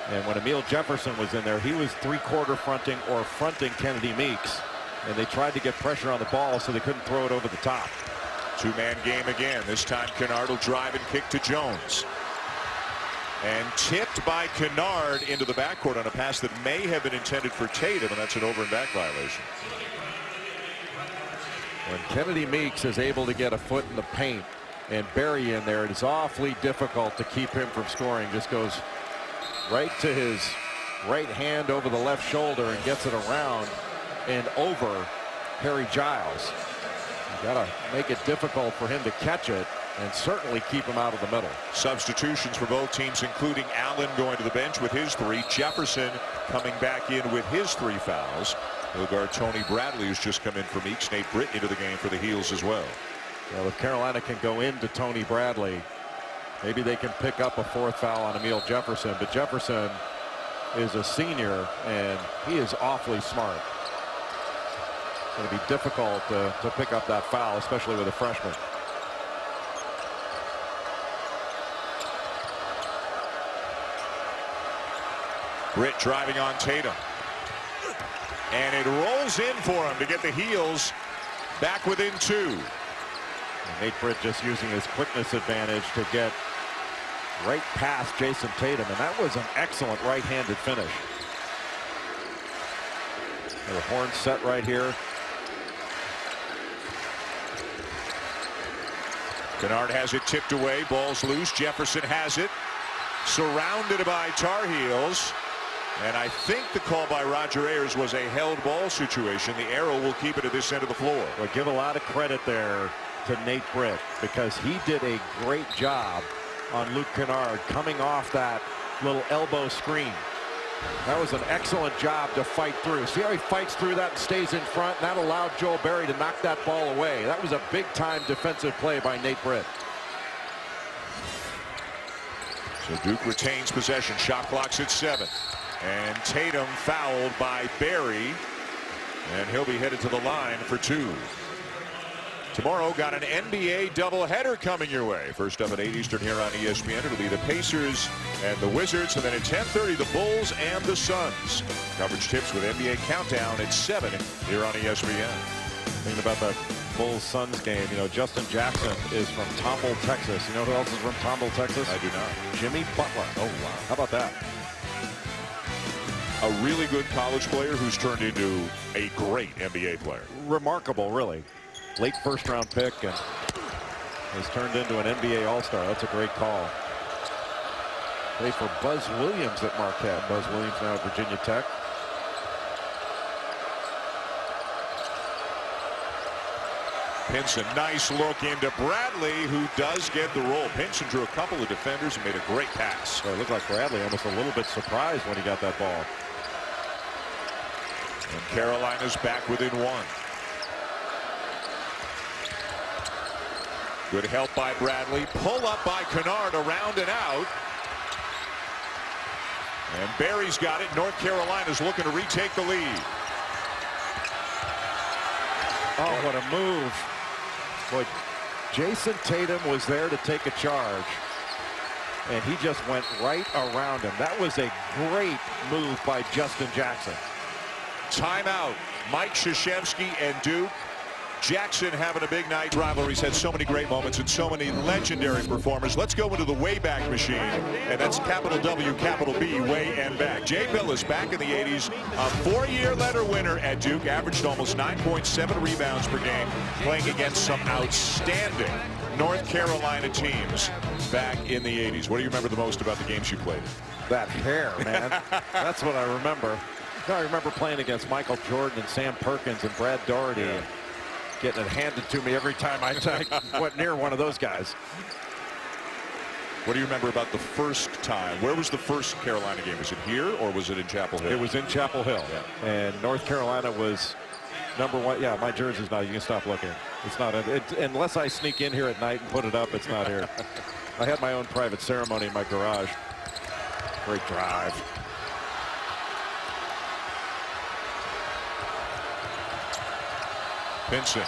And when Emil Jefferson was in there, he was three-quarter fronting or fronting Kennedy Meeks. And they tried to get pressure on the ball so they couldn't throw it over the top. Two-man game again. This time Kennard will drive and kick to Jones. And tipped by Kennard into the backcourt on a pass that may have been intended for Tatum, and that's an over and back violation. When Kennedy Meeks is able to get a foot in the paint and Berry in there, it is awfully difficult to keep him from scoring. Just goes right to his right hand over the left shoulder and gets it around and over Harry Giles. You got to make it difficult for him to catch it and certainly keep him out of the middle. Substitutions for both teams, including Allen going to the bench with his 3. Jefferson coming back in with his 3 fouls. He'll guard Tony Bradley, who's just come in for Meeks. Nate Britt into the game for the Heels as well. Well, if Carolina can go into Tony Bradley, maybe they can pick up a 4th foul on Emil Jefferson. But Jefferson is a senior, and he is awfully smart. It's going to be difficult to pick up that foul, especially with a freshman. Britt driving on Tatum. And it rolls in for him to get the Heels back within 2. And Nate Britt just using his quickness advantage to get right past Jason Tatum, and that was an excellent right-handed finish. The horn set right here. Kennard has it tipped away. Ball's loose. Jefferson has it. Surrounded by Tar Heels. And I think the call by Roger Ayers was a held ball situation. The arrow will keep it at this end of the floor. Well, give a lot of credit there to Nate Britt, because he did a great job on Luke Kennard coming off that little elbow screen. That was an excellent job to fight through. See how he fights through that and stays in front? And that allowed Joel Berry to knock that ball away. That was a big-time defensive play by Nate Britt. So Duke retains possession. Shot clock's at 7. And Tatum fouled by Berry. And he'll be headed to the line for 2. Tomorrow, got an NBA doubleheader coming your way. First up at 8 Eastern here on ESPN. It'll be the Pacers and the Wizards. And then at 10:30, the Bulls and the Suns. Coverage tips with NBA Countdown at 7 here on ESPN. Thinking about the Bulls-Suns game, you know, Justin Jackson is from Tomball, Texas. You know who else is from Tomball, Texas? I do not. Jimmy Butler. Oh, wow. How about that? A really good college player who's turned into a great NBA player. Remarkable, really. Late first-round pick and has turned into an NBA All-Star. That's a great call. Played for Buzz Williams at Marquette. Buzz Williams now at Virginia Tech. Pinson, nice look into Bradley, who does get the roll. Pinson drew a couple of defenders and made a great pass. So it looked like Bradley almost a little bit surprised when he got that ball. And Carolina's back within 1. Good help by Bradley. Pull up by Kennard, around and out. And Berry's got it. North Carolina's looking to retake the lead. Oh, what a move. Boy, Jason Tatum was there to take a charge, and he just went right around him. That was a great move by Justin Jackson. Timeout. Mike Krzyzewski and Duke. Jackson having a big night. Rivalry's had so many great moments and so many legendary performers. Let's go into the Wayback Machine, and that's capital W, capital B, way and back. Jay Bilas back in the 80s, a 4-year letter winner at Duke, averaged almost 9.7 rebounds per game, playing against some outstanding North Carolina teams back in the 80s. What do you remember the most about the games you played? That hair, man. That's what I remember. No, I remember playing against Michael Jordan and Sam Perkins and Brad Daugherty, and getting it handed to me every time I went near one of those guys. What do you remember about the first time? Where was the first Carolina game? Was it here or was it in Chapel Hill? It was in Chapel Hill. Yeah. And North Carolina was #1. Yeah, my jersey's not. You can stop looking. It's not. Unless I sneak in here at night and put it up, it's not here. I had my own private ceremony in my garage. Great drive. Pinson.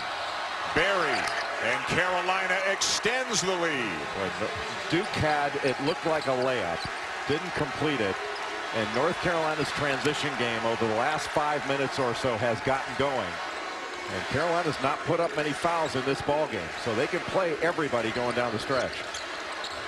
Barry. And Carolina extends the lead. Duke had, it looked like a layup, didn't complete it, and North Carolina's transition game over the last 5 minutes or so has gotten going. And Carolina's not put up many fouls in this ball game, so they can play everybody going down the stretch.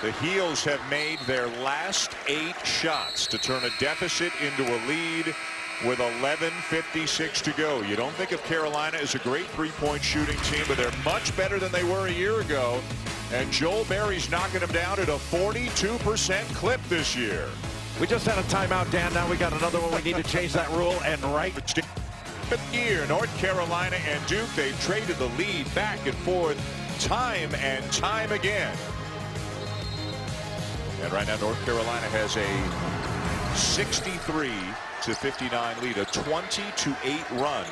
The Heels have made their last 8 shots to turn a deficit into a lead with 11:56 to go. You don't think of Carolina as a great three-point shooting team, but they're much better than they were a year ago. And Joel Berry's knocking them down at a 42% clip this year. We just had a timeout, Dan. Now we got another one. We need to change that rule. And right here, North Carolina and Duke, they've traded the lead back and forth time and time again. And right now, North Carolina has a 63-59 lead, a 20-8 run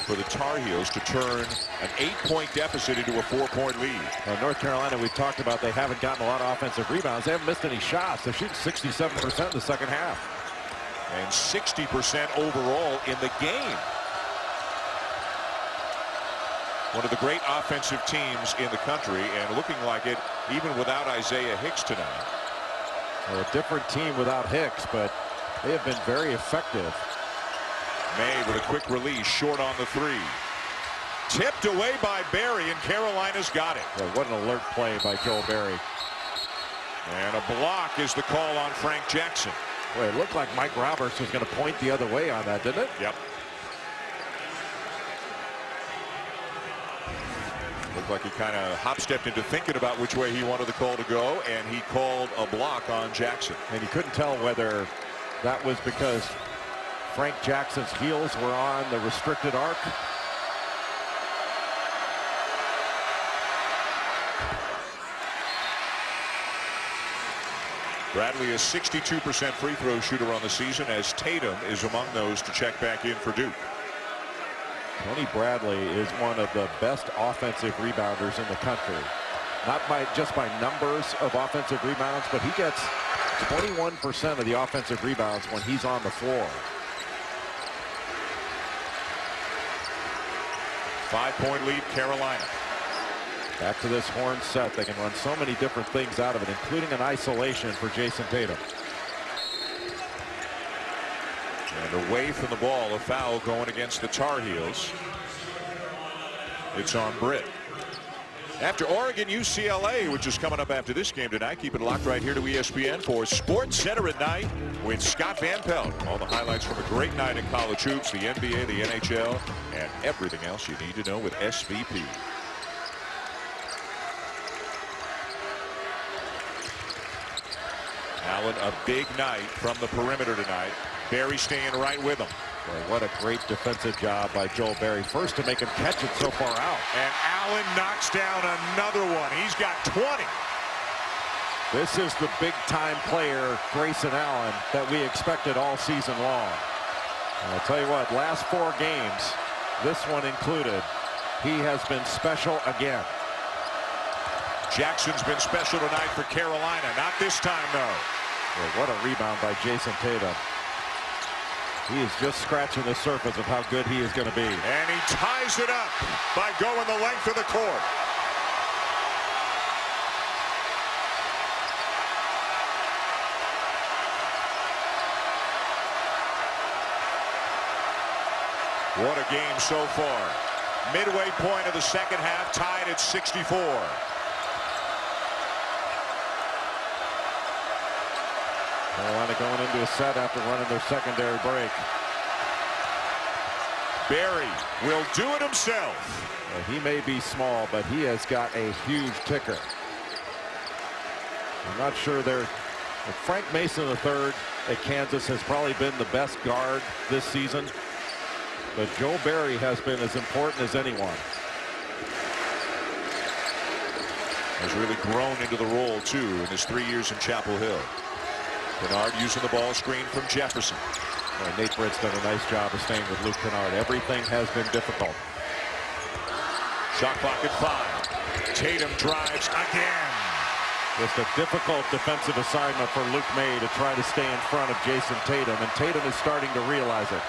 for the Tar Heels to turn an 8-point deficit into a 4-point lead. Now, North Carolina, we've talked about, they haven't gotten a lot of offensive rebounds. They haven't missed any shots. They're shooting 67% in the second half. And 60% overall in the game. One of the great offensive teams in the country, and looking like it even without Isaiah Hicks tonight. Well, a different team without Hicks, but they have been very effective. May with a quick release, short on the 3. Tipped away by Barry, and Carolina's got it. Well, what an alert play by Joel Berry. And a block is the call on Frank Jackson. Well, it looked like Mike Roberts was going to point the other way on that, didn't it? Yep. Looked like he kind of hop-stepped into thinking about which way he wanted the call to go, and he called a block on Jackson. And you couldn't tell whether that was because Frank Jackson's heels were on the restricted arc. Bradley is 62% free throw shooter on the season, as Tatum is among those to check back in for Duke. Tony Bradley is one of the best offensive rebounders in the country. Not just by numbers of offensive rebounds, but he gets 21% of the offensive rebounds when he's on the floor. 5-point lead, Carolina. Back to this horn set. They can run so many different things out of it, including an isolation for Jason Tatum. And away from the ball, a foul going against the Tar Heels. It's on Britt. After Oregon, UCLA, which is coming up after this game tonight. Keep it locked right here to ESPN for Sports Center at night with Scott Van Pelt. All the highlights from a great night in college hoops, the NBA, the NHL, and everything else you need to know with SVP. Allen, a big night from the perimeter tonight. Barry staying right with him. Boy, what a great defensive job by Joel Berry. First to make him catch it so far out. And Allen knocks down another one. He's got 20. This is the big-time player, Grayson Allen, that we expected all season long. And I'll tell you what, last 4 games, this one included, he has been special again. Jackson's been special tonight for Carolina. Not this time, though. Boy, what a rebound by Jason Tatum. He is just scratching the surface of how good he is going to be. And he ties it up by going the length of the court. What a game so far. Midway point of the second half, tied at 64. Carolina going into a set after running their secondary break. Barry will do it himself. Well, he may be small, but he has got a huge ticker. I'm not sure they're. Frank Mason III at Kansas has probably been the best guard this season. But Joe Barry has been as important as anyone. Has really grown into the role, too, in his 3 years in Chapel Hill. Kennard using the ball screen from Jefferson. Nate Britt's done a nice job of staying with Luke Kennard. Everything has been difficult. Shot clock at 5. Tatum drives again. Just a difficult defensive assignment for Luke May to try to stay in front of Jason Tatum, and Tatum is starting to realize it.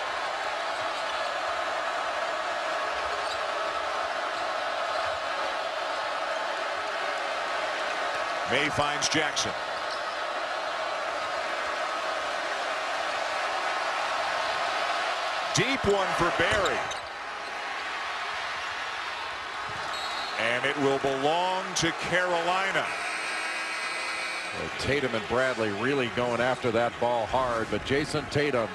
May finds Jackson. Deep one for Barry. And it will belong to Carolina. Tatum and Bradley really going after that ball hard, but Jason Tatum,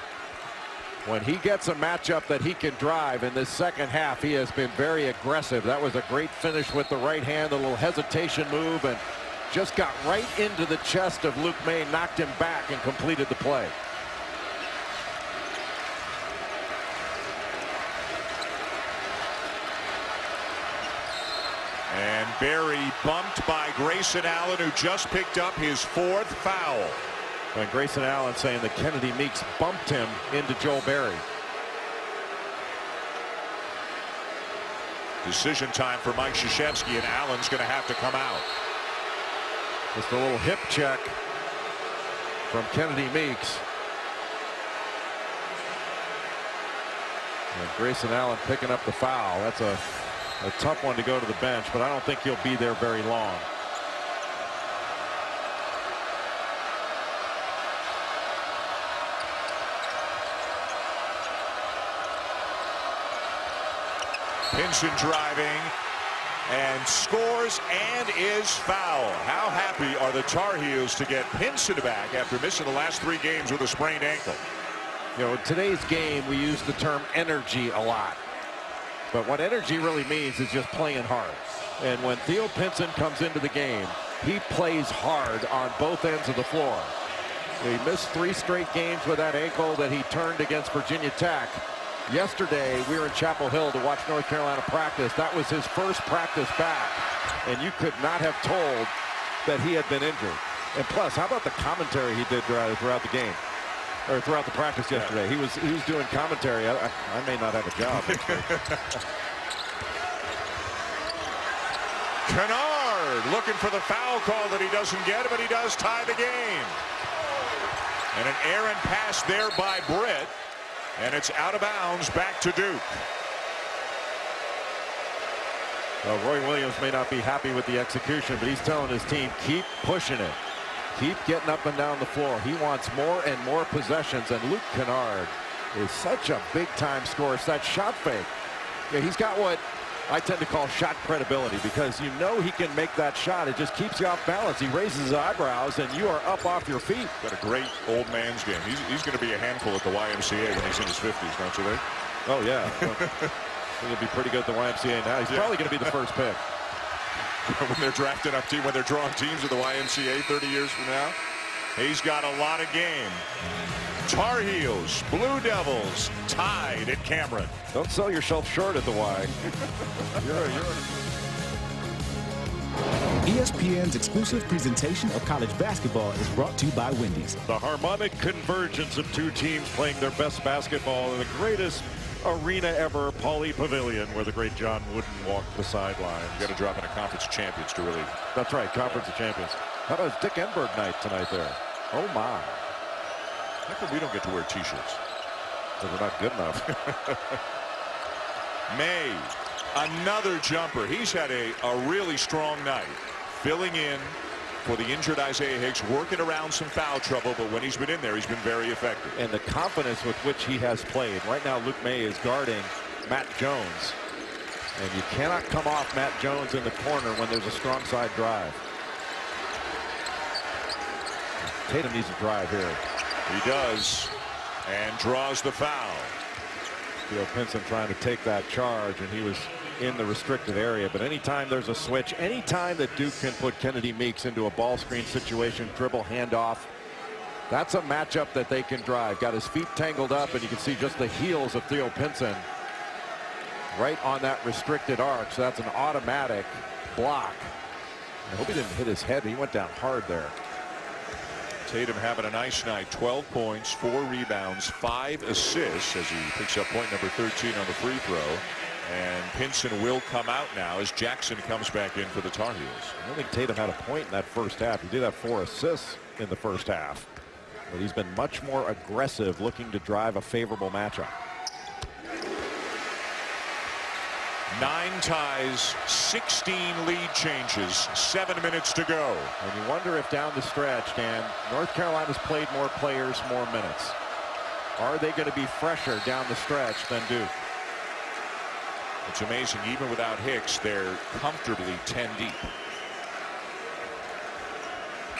when he gets a matchup that he can drive in this second half, he has been very aggressive. That was a great finish with the right hand, a little hesitation move, and just got right into the chest of Luke May, knocked him back, and completed the play. And Barry bumped by Grayson Allen, who just picked up his 4th foul. And Grayson Allen saying that Kennedy Meeks bumped him into Joel Barry. Decision time for Mike Krzyzewski, and Allen's going to have to come out. Just a little hip check from Kennedy Meeks. And Grayson Allen picking up the foul. That's a tough one to go to the bench, but I don't think he'll be there very long. Pinson driving and scores and is fouled. How happy are the Tar Heels to get Pinson back after missing the last 3 games with a sprained ankle? You know, in today's game, we use the term energy a lot. But what energy really means is just playing hard. And when Theo Pinson comes into the game, he plays hard on both ends of the floor. He missed 3 straight games with that ankle that he turned against Virginia Tech. Yesterday, we were in Chapel Hill to watch North Carolina practice. That was his first practice back, and you could not have told that he had been injured. And plus, how about the commentary he did throughout the game, or throughout the practice yesterday? He was doing commentary. I may not have a job. Kennard looking for the foul call that he doesn't get, but he does tie the game. And an errant pass there by Britt. And it's out of bounds, back to Duke. Well, Roy Williams may not be happy with the execution, but he's telling his team, keep pushing it. Keep getting up and down the floor. He wants more and more possessions, and Luke Kennard is such a big-time scorer. It's that shot fake. Yeah, he's got what I tend to call shot credibility, because you know he can make that shot. It just keeps you off balance. He raises his eyebrows, and you are up off your feet. Got a great old man's game. He's going to be a handful at the YMCA when he's in his 50s, don't you think? Oh, yeah. He'll be pretty good at the YMCA now. He's probably going to be the first pick. When they're drafting up when they're drawing teams at the YMCA 30 years from now. He's got a lot of game. Tar Heels, Blue Devils tied at Cameron. Don't sell yourself short at the Y. ESPN's exclusive presentation of college basketball is brought to you by Wendy's. The harmonic convergence of 2 teams playing their best basketball in the greatest arena ever, Pauley Pavilion, where the great John Wooden walked the sideline. You got to drop in a Conference of Champions to really. That's right, Conference of Champions. How about Dick Enberg night tonight there? Oh my. How come we don't get to wear T-shirts? Because we're not good enough. May, another jumper. He's had a really strong night, filling in for the injured Isaiah Hicks, working around some foul trouble, but when he's been in there, he's been very effective. And the confidence with which he has played. Right now, Luke May is guarding Matt Jones. And you cannot come off Matt Jones in the corner when there's a strong side drive. Tatum needs a drive here. He does, and draws the foul. Theo Pinson trying to take that charge, and he was in the restricted area. But anytime there's a switch, anytime that Duke can put Kennedy Meeks into a ball screen situation, dribble, handoff, That's a matchup that they can drive. Got his feet tangled up, and you can see just the heels of Theo Pinson right on that restricted arc. So that's an automatic block. I hope he didn't hit his head. He went down hard there. Tatum having a nice night. 12 points, 4 rebounds, 5 assists as he picks up point number 13 on the free throw. And Pinson will come out now as Jackson comes back in for the Tar Heels. I don't think Tatum had a point in that first half. He did have 4 assists in the first half. But he's been much more aggressive, looking to drive a favorable matchup. 9 ties, 16 lead changes, 7 minutes to go. And you wonder if down the stretch, Dan, North Carolina's played more players, more minutes. Are they going to be fresher down the stretch than Duke? It's amazing, even without Hicks, they're comfortably 10 deep.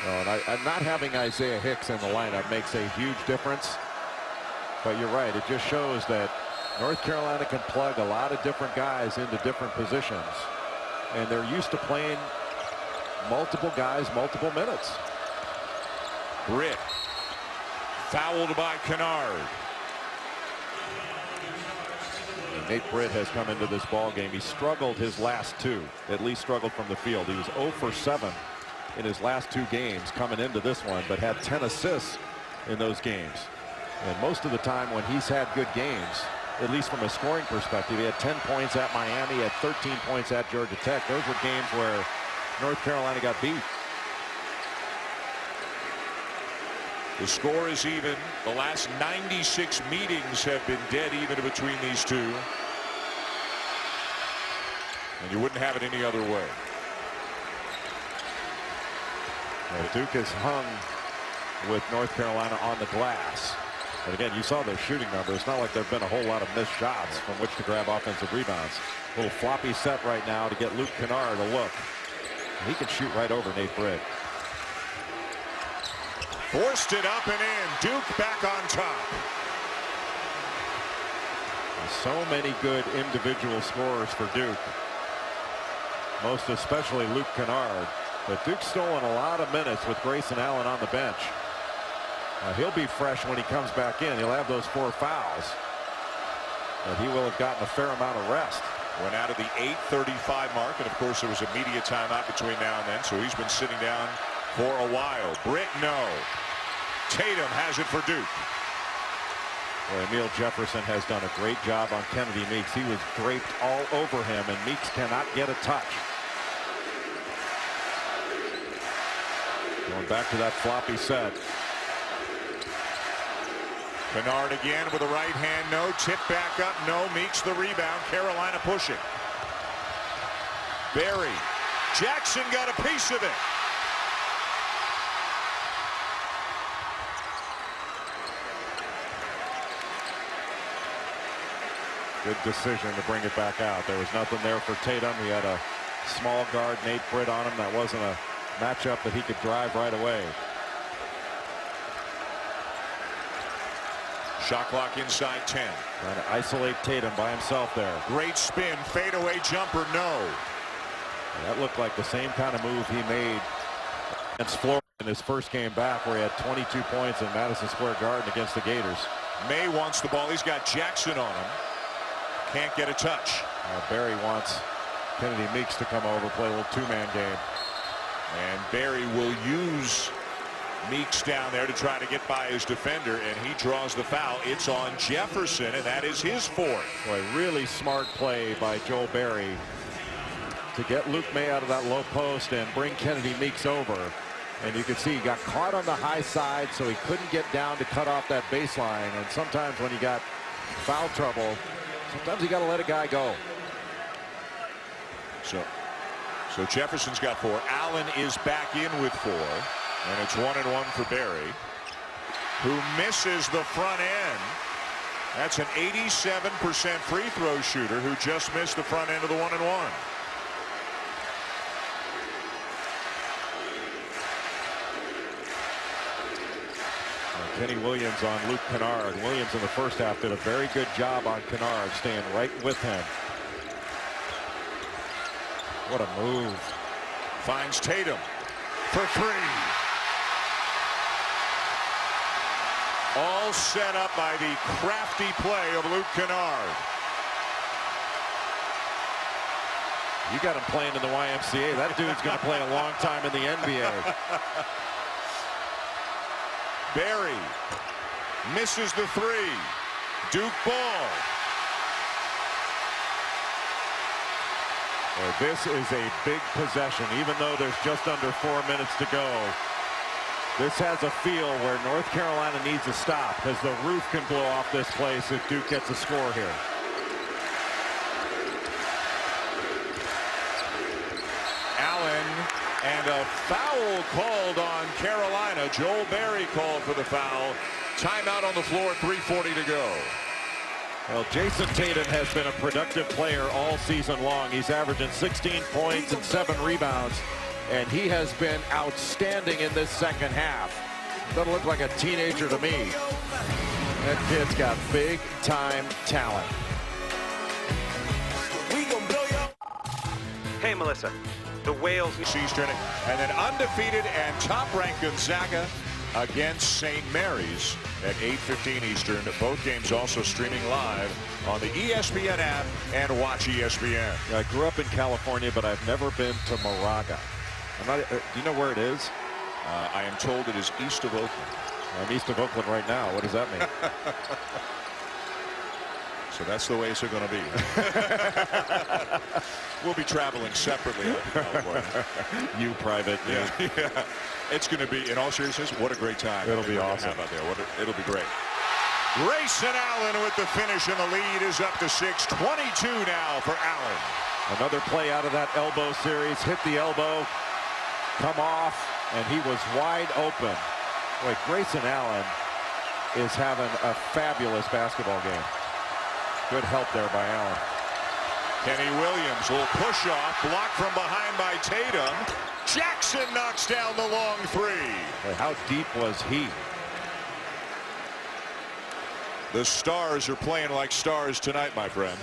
And not having Isaiah Hicks in the lineup makes a huge difference. But you're right, it just shows that North Carolina can plug a lot of different guys into different positions. And they're used to playing multiple guys, multiple minutes. Britt fouled by Kennard. And Nate Britt has come into this ball game. He struggled his last 2, at least struggled from the field. He was 0 for 7 in his last 2 games coming into this one, but had 10 assists in those games. And most of the time when he's had good games, at least from a scoring perspective, he had 10 points at Miami, he had 13 points at Georgia Tech. Those were games where North Carolina got beat. The score is even. The last 96 meetings have been dead even between these two. And you wouldn't have it any other way. Well, Duke has hung with North Carolina on the glass. But again, you saw their shooting numbers. It's not like there have been a whole lot of missed shots from which to grab offensive rebounds. A little floppy set right now to get Luke Kennard a look. And he can shoot right over Nate Britt. Forced it up and in. Duke back on top. So many good individual scorers for Duke. Most especially Luke Kennard. But Duke's stolen a lot of minutes with Grayson Allen on the bench. He'll be fresh when he comes back in. He'll have those 4 fouls. But he will have gotten a fair amount of rest. Went out of the 8:35 mark, and of course there was a media timeout between now and then, so he's been sitting down for a while. Britt, no. Tatum has it for Duke. Well, Emil Jefferson has done a great job on Kennedy Meeks. He was draped all over him, and Meeks cannot get a touch. Going back to that floppy set. Kennard again with a right hand, no. Tip back up, no. Meeks the rebound. Carolina pushing. Barry. Jackson got a piece of it. Good decision to bring it back out. There was nothing there for Tatum. He had a small guard, Nate Britt, on him. That wasn't a matchup that he could drive right away. Shot clock inside 10. Trying to isolate Tatum by himself there. Great spin, fadeaway jumper, no. And that looked like the same kind of move he made against Florida in his first game back, where he had 22 points in Madison Square Garden against the Gators. May wants the ball. He's got Jackson on him. Can't get a touch. Barry wants Kennedy Meeks to come over, play a little 2-man game. And Barry will use Meeks down there to try to get by his defender, and he draws the foul. It's on Jefferson, and that is his 4th. Boy, really smart play by Joel Barry to get Luke May out of that low post and bring Kennedy Meeks over. And you can see he got caught on the high side, so he couldn't get down to cut off that baseline. And sometimes when you got foul trouble, sometimes you got to let a guy go. So Jefferson's got 4. Allen is back in with 4. And it's 1-1 for Barry, who misses the front end. That's an 87% free throw shooter who just missed the front end of the 1-1. Kenny Williams on Luke Kennard. Williams in the first half did a very good job on Kennard, staying right with him. What a move. Finds Tatum for 3. All set up by the crafty play of Luke Kennard. You got him playing in the YMCA. That dude's going to play a long time in the NBA. Barry misses the three. Duke ball. Well, this is a big possession, even though there's just under 4 minutes to go. This has a feel where North Carolina needs a stop, because the roof can blow off this place if Duke gets a score here. Allen, and a foul called on Carolina. Joel Berry called for the foul. Timeout on the floor, 3:40 to go. Well, Jason Tatum has been a productive player all season long. He's averaging 16 points and 7 rebounds, and he has been outstanding in this second half. Doesn't look like a teenager to me. That kid's got big-time talent. Hey, Melissa, the Whales. Eastern, and then undefeated and top-ranked Gonzaga against St. Mary's at 8:15 Eastern. Both games also streaming live on the ESPN app and Watch ESPN. I grew up in California, but I've never been to Moraga. Do you know where it is? I am told it is east of Oakland. I'm east of Oakland right now. What does that mean? So that's the way it's going to be. We'll be traveling separately out to California. You private. Yeah. It's going to be, in all seriousness, what a great time. It'll be awesome. Out there. It'll be great. Grayson Allen with the finish, and the lead is up to 6. 22 now for Allen. Another play out of that elbow series. Hit the elbow, come off, and he was wide open. Boy, Grayson Allen is having a fabulous basketball game. Good help there by Allen. Kenny Williams will push off, blocked from behind by Tatum. Jackson knocks down the long three. Boy, how deep was he? The Stars are playing like stars tonight, my friend.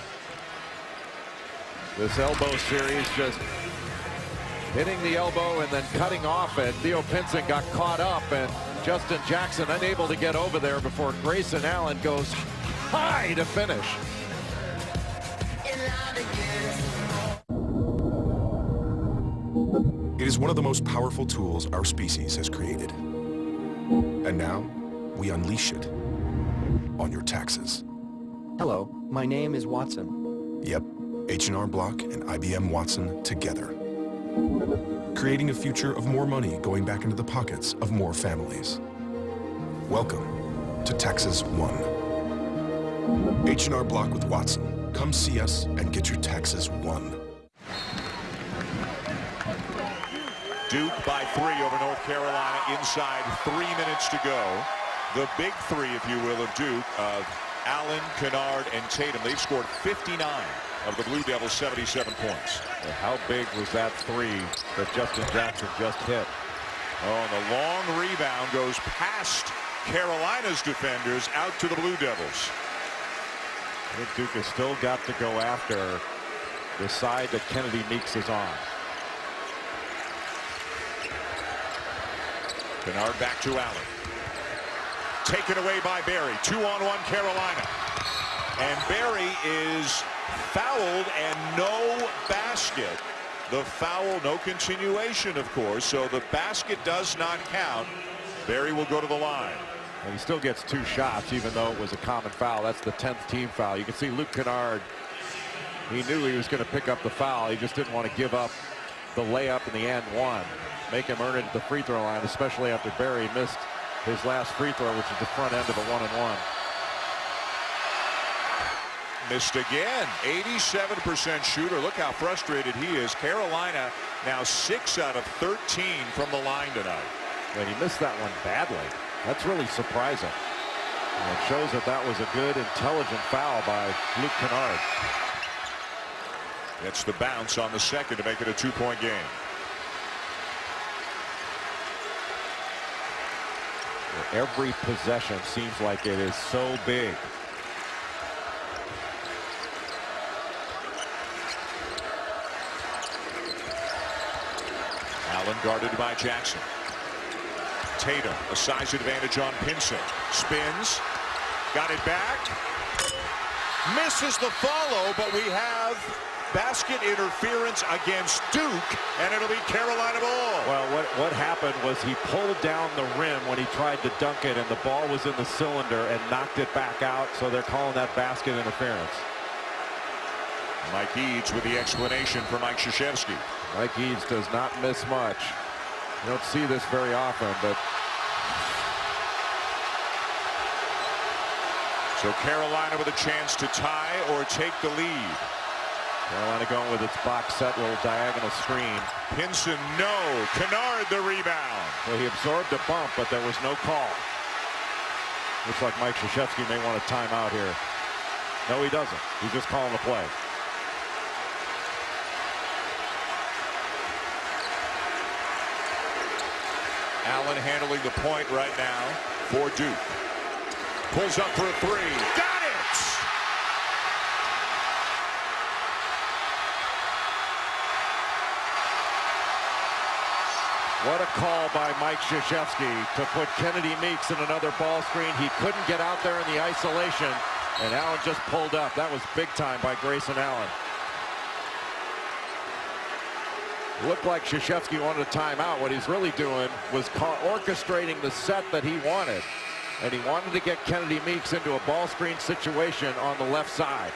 This elbow series just hitting the elbow and then cutting off, and Theo Pinson got caught up, and Justin Jackson unable to get over there before Grayson Allen goes high to finish. It is one of the most powerful tools our species has created. And now, we unleash it on your taxes. Hello, my name is Watson. Yep, H&R Block and IBM Watson together. Creating a future of more money going back into the pockets of more families. Welcome to Taxes One. H&R Block with Watson. Come see us and get your taxes won. Duke by 3 over North Carolina inside 3 minutes to go. The big three, if you will, of Duke, of Allen, Kennard, and Tatum. They've scored 59 of the Blue Devils' 77 points. Well, how big was that three that Justin Jackson just hit? Oh, and the long rebound goes past Carolina's defenders out to the Blue Devils. I think Duke has still got to go after the side that Kennedy Meeks is on. Kennard back to Allen. Taken away by Barry. 2-on-1 Carolina. And Barry is fouled and no basket. The foul, no continuation, of course, so the basket does not count. Barry will go to the line. And he still gets 2 shots, even though it was a common foul. That's the 10th team foul. You can see Luke Kennard, he knew he was going to pick up the foul. He just didn't want to give up the layup in the and one. Make him earn it at the free throw line, especially after Barry missed his last free throw, which is the front end of a 1-and-1. Missed again. 87% shooter. Look how frustrated he is. Carolina now 6 out of 13 from the line tonight. And he missed that one badly. That's really surprising. And it shows that that was a good, intelligent foul by Luke Kennard. It's the bounce on the second to make it a 2-point game. Every possession seems like it is so big. Allen guarded by Jackson. Tatum, a size advantage on Pinson. Spins, Got it back. Misses the follow, but we have basket interference against Duke, and it'll be Carolina ball. Well, what happened was he pulled down the rim when he tried to dunk it, and the ball was in the cylinder and knocked it back out, so they're calling that basket interference. Mike Eads with the explanation for Mike Krzyzewski. Mike Eads does not miss much. You don't see this very often, but so Carolina with a chance to tie or take the lead. Carolina going with its box set, little diagonal screen. Pinson, no. Kennard the rebound. So he absorbed a bump, but there was no call. Looks like Mike Krzyzewski may want a timeout here. No, he doesn't. He's just calling the play. Allen handling the point right now for Duke. Pulls up for a three. Got it! What a call by Mike Krzyzewski to put Kennedy Meeks in another ball screen. He couldn't get out there in the isolation, and Allen just pulled up. That was big time by Grayson Allen. Looked like Krzyzewski wanted a timeout. What he's really doing was orchestrating the set that he wanted. And he wanted to get Kennedy Meeks into a ball screen situation on the left side.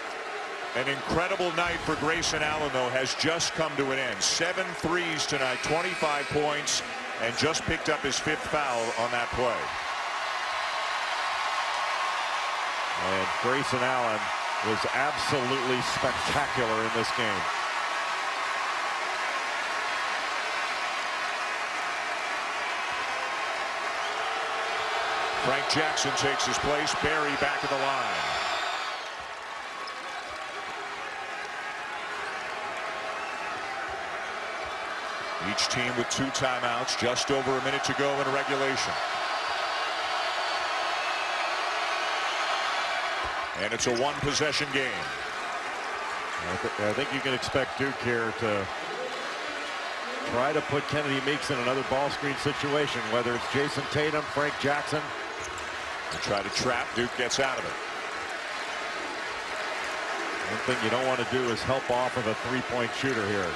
An incredible night for Grayson Allen, though, has just come to an end. 7 threes tonight, 25 points, and just picked up his 5th foul on that play. And Grayson Allen was absolutely spectacular in this game. Frank Jackson takes his place. Barry back at the line. Each team with 2 timeouts, just over a minute to go in regulation. And it's a 1-possession game. I think you can expect Duke here to try to put Kennedy Meeks in another ball screen situation, whether it's Jason Tatum, Frank Jackson. They try to trap. Duke gets out of it. One thing you don't want to do is help off of a 3-point shooter here.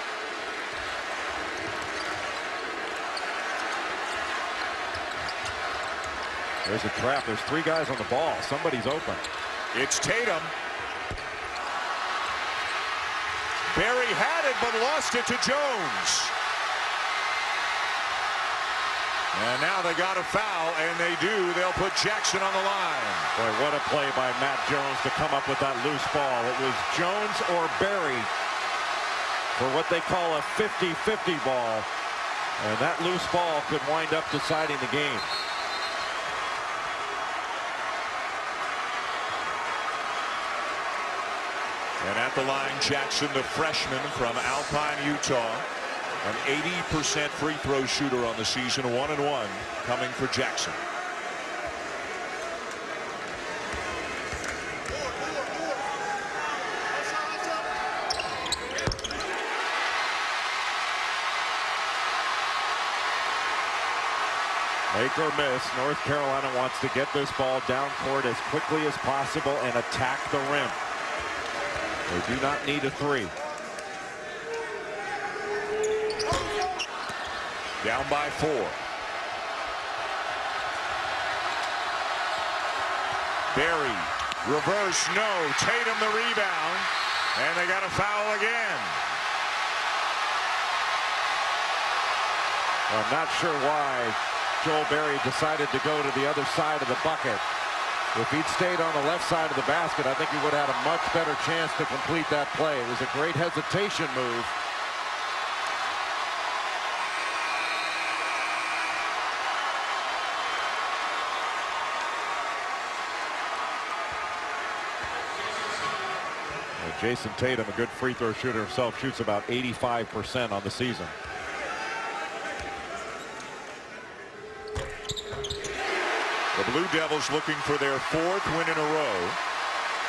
There's a trap. There's 3 guys on the ball. Somebody's open. It's Tatum. Barry had it, but lost it to Jones. And now they got a foul, and they do. They'll put Jackson on the line. Boy, what a play by Matt Jones to come up with that loose ball. It was Jones or Barry for what they call a 50-50 ball. And that loose ball could wind up deciding the game. And at the line, Jackson, the freshman from Alpine, Utah. An 80% free throw shooter on the season, 1-1 coming for Jackson. Make or miss, North Carolina wants to get this ball down court as quickly as possible and attack the rim. They do not need a 3. Down by 4. Barry, reverse, no. Tatum the rebound, and they got a foul again. I'm not sure why Joel Barry decided to go to the other side of the bucket. If he'd stayed on the left side of the basket, I think he would have had a much better chance to complete that play. It was a great hesitation move. Jason Tatum, a good free throw shooter himself, shoots about 85% on the season. The Blue Devils looking for their 4th win in a row.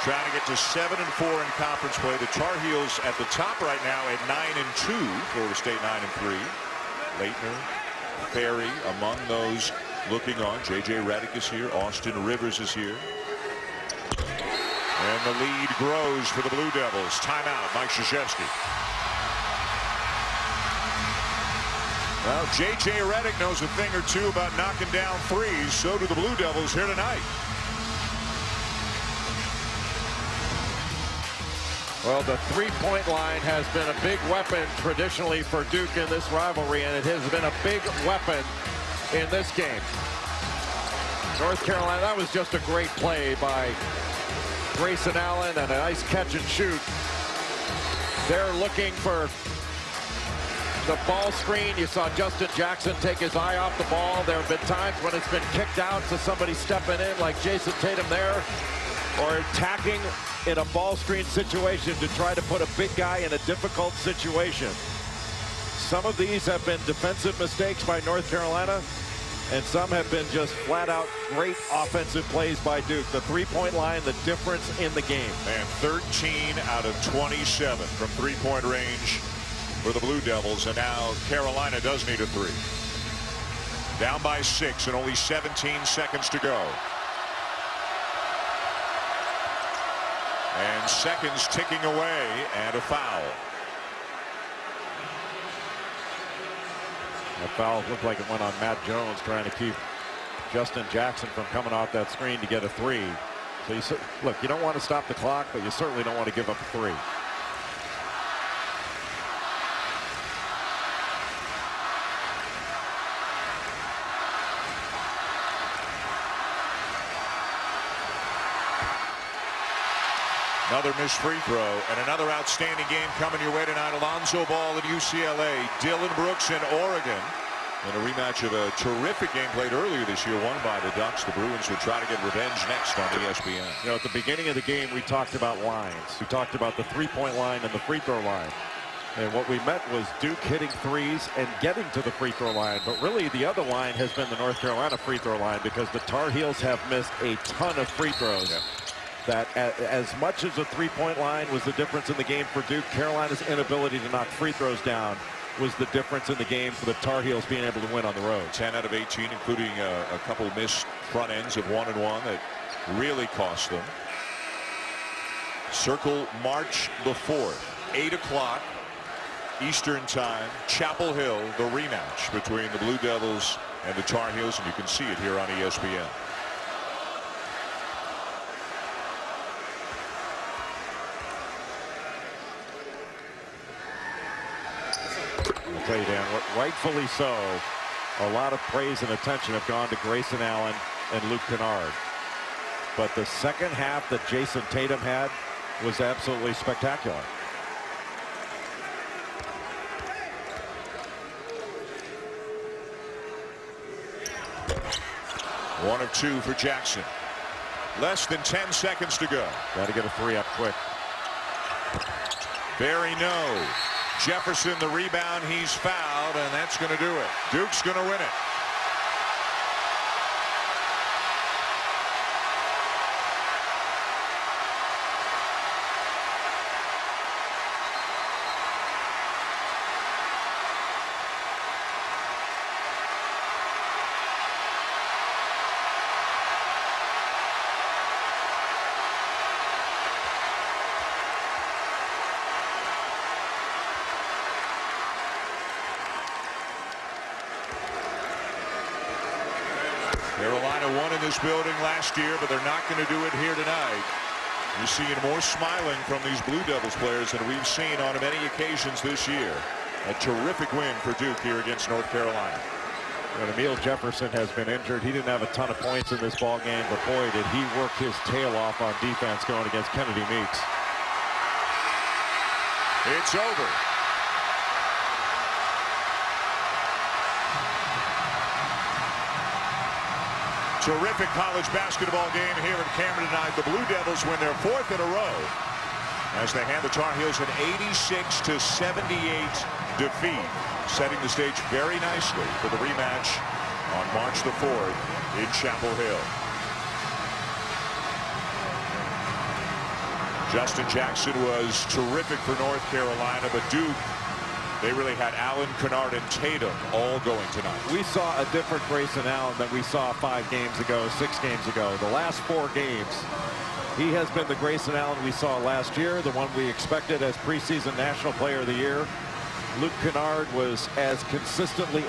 Trying to get to 7-4 in conference play. The Tar Heels at the top right now at 9-2. Florida State 9-3. Laettner, Barry among those looking on. J.J. Redick is here. Austin Rivers is here. And the lead grows for the Blue Devils. Timeout, Mike Krzyzewski. Well, J.J. Redick knows a thing or two about knocking down threes. So do the Blue Devils here tonight. Well, the three-point line has been a big weapon traditionally for Duke in this rivalry, and it has been a big weapon in this game. North Carolina, that was just a great play by Grayson Allen and a nice catch and shoot. They're looking for the ball screen. You saw Justin Jackson take his eye off the ball. There have been times when it's been kicked out to somebody stepping in like Jason Tatum there, or attacking in a ball screen situation to try to put a big guy in a difficult situation. Some of these have been defensive mistakes by North Carolina, and some have been just flat out great offensive plays by Duke. The three-point line, the difference in the game. And 13 out of 27 from three-point range for the Blue Devils, and now Carolina does need a three. Down by 6 and only 17 seconds to go. And seconds ticking away, and a foul. The foul looked like it went on Matt Jones, trying to keep Justin Jackson from coming off that screen to get a three. So look, you don't want to stop the clock, but you certainly don't want to give up a three. Another missed free throw, and another outstanding game coming your way tonight. Alonzo Ball at UCLA, Dylan Brooks in Oregon. In a rematch of a terrific game played earlier this year, won by the Ducks. The Bruins will try to get revenge next on ESPN. You know, at the beginning of the game, we talked about lines. We talked about the three-point line and the free throw line. And what we meant was Duke hitting threes and getting to the free throw line. But really, the other line has been the North Carolina free throw line, because the Tar Heels have missed a ton of free throws. Yep. That as much as the three-point line was the difference in the game for Duke, Carolina's inability to knock free throws down was the difference in the game for the Tar Heels being able to win on the road. 10 out of 18, including a couple missed front ends of 1-and-1 that really cost them. Circle March the 4th, 8 o'clock Eastern Time, Chapel Hill, the rematch between the Blue Devils and the Tar Heels, and you can see it here on ESPN. I'll tell you, Dan, rightfully so, a lot of praise and attention have gone to Grayson Allen and Luke Kennard. But the second half that Jason Tatum had was absolutely spectacular. One of two for Jackson. Less than 10 seconds to go. Got to get a three up quick. Barry, no. Jefferson, the rebound, he's fouled, and that's going to do it. Duke's going to win it. Carolina won in this building last year, but they're not going to do it here tonight. You're seeing more smiling from these Blue Devils players than we've seen on many occasions this year. A terrific win for Duke here against North Carolina. When Emil Jefferson has been injured, he didn't have a ton of points in this ball game, but boy, did he work his tail off on defense going against Kennedy Meeks. It's over. Terrific college basketball game here in Cameron tonight. The Blue Devils win their 4th in a row as they hand the Tar Heels an 86-78 defeat, setting the stage very nicely for the rematch on March the 4th in Chapel Hill. Justin Jackson was terrific for North Carolina, but Duke, they really had Allen, Kennard, and Tatum all going tonight. We saw a different Grayson Allen than we saw 5 games ago, 6 games ago. The last 4 games, He has been the Grayson Allen we saw last year, the one we expected as preseason National Player of the Year. Luke Kennard was as consistently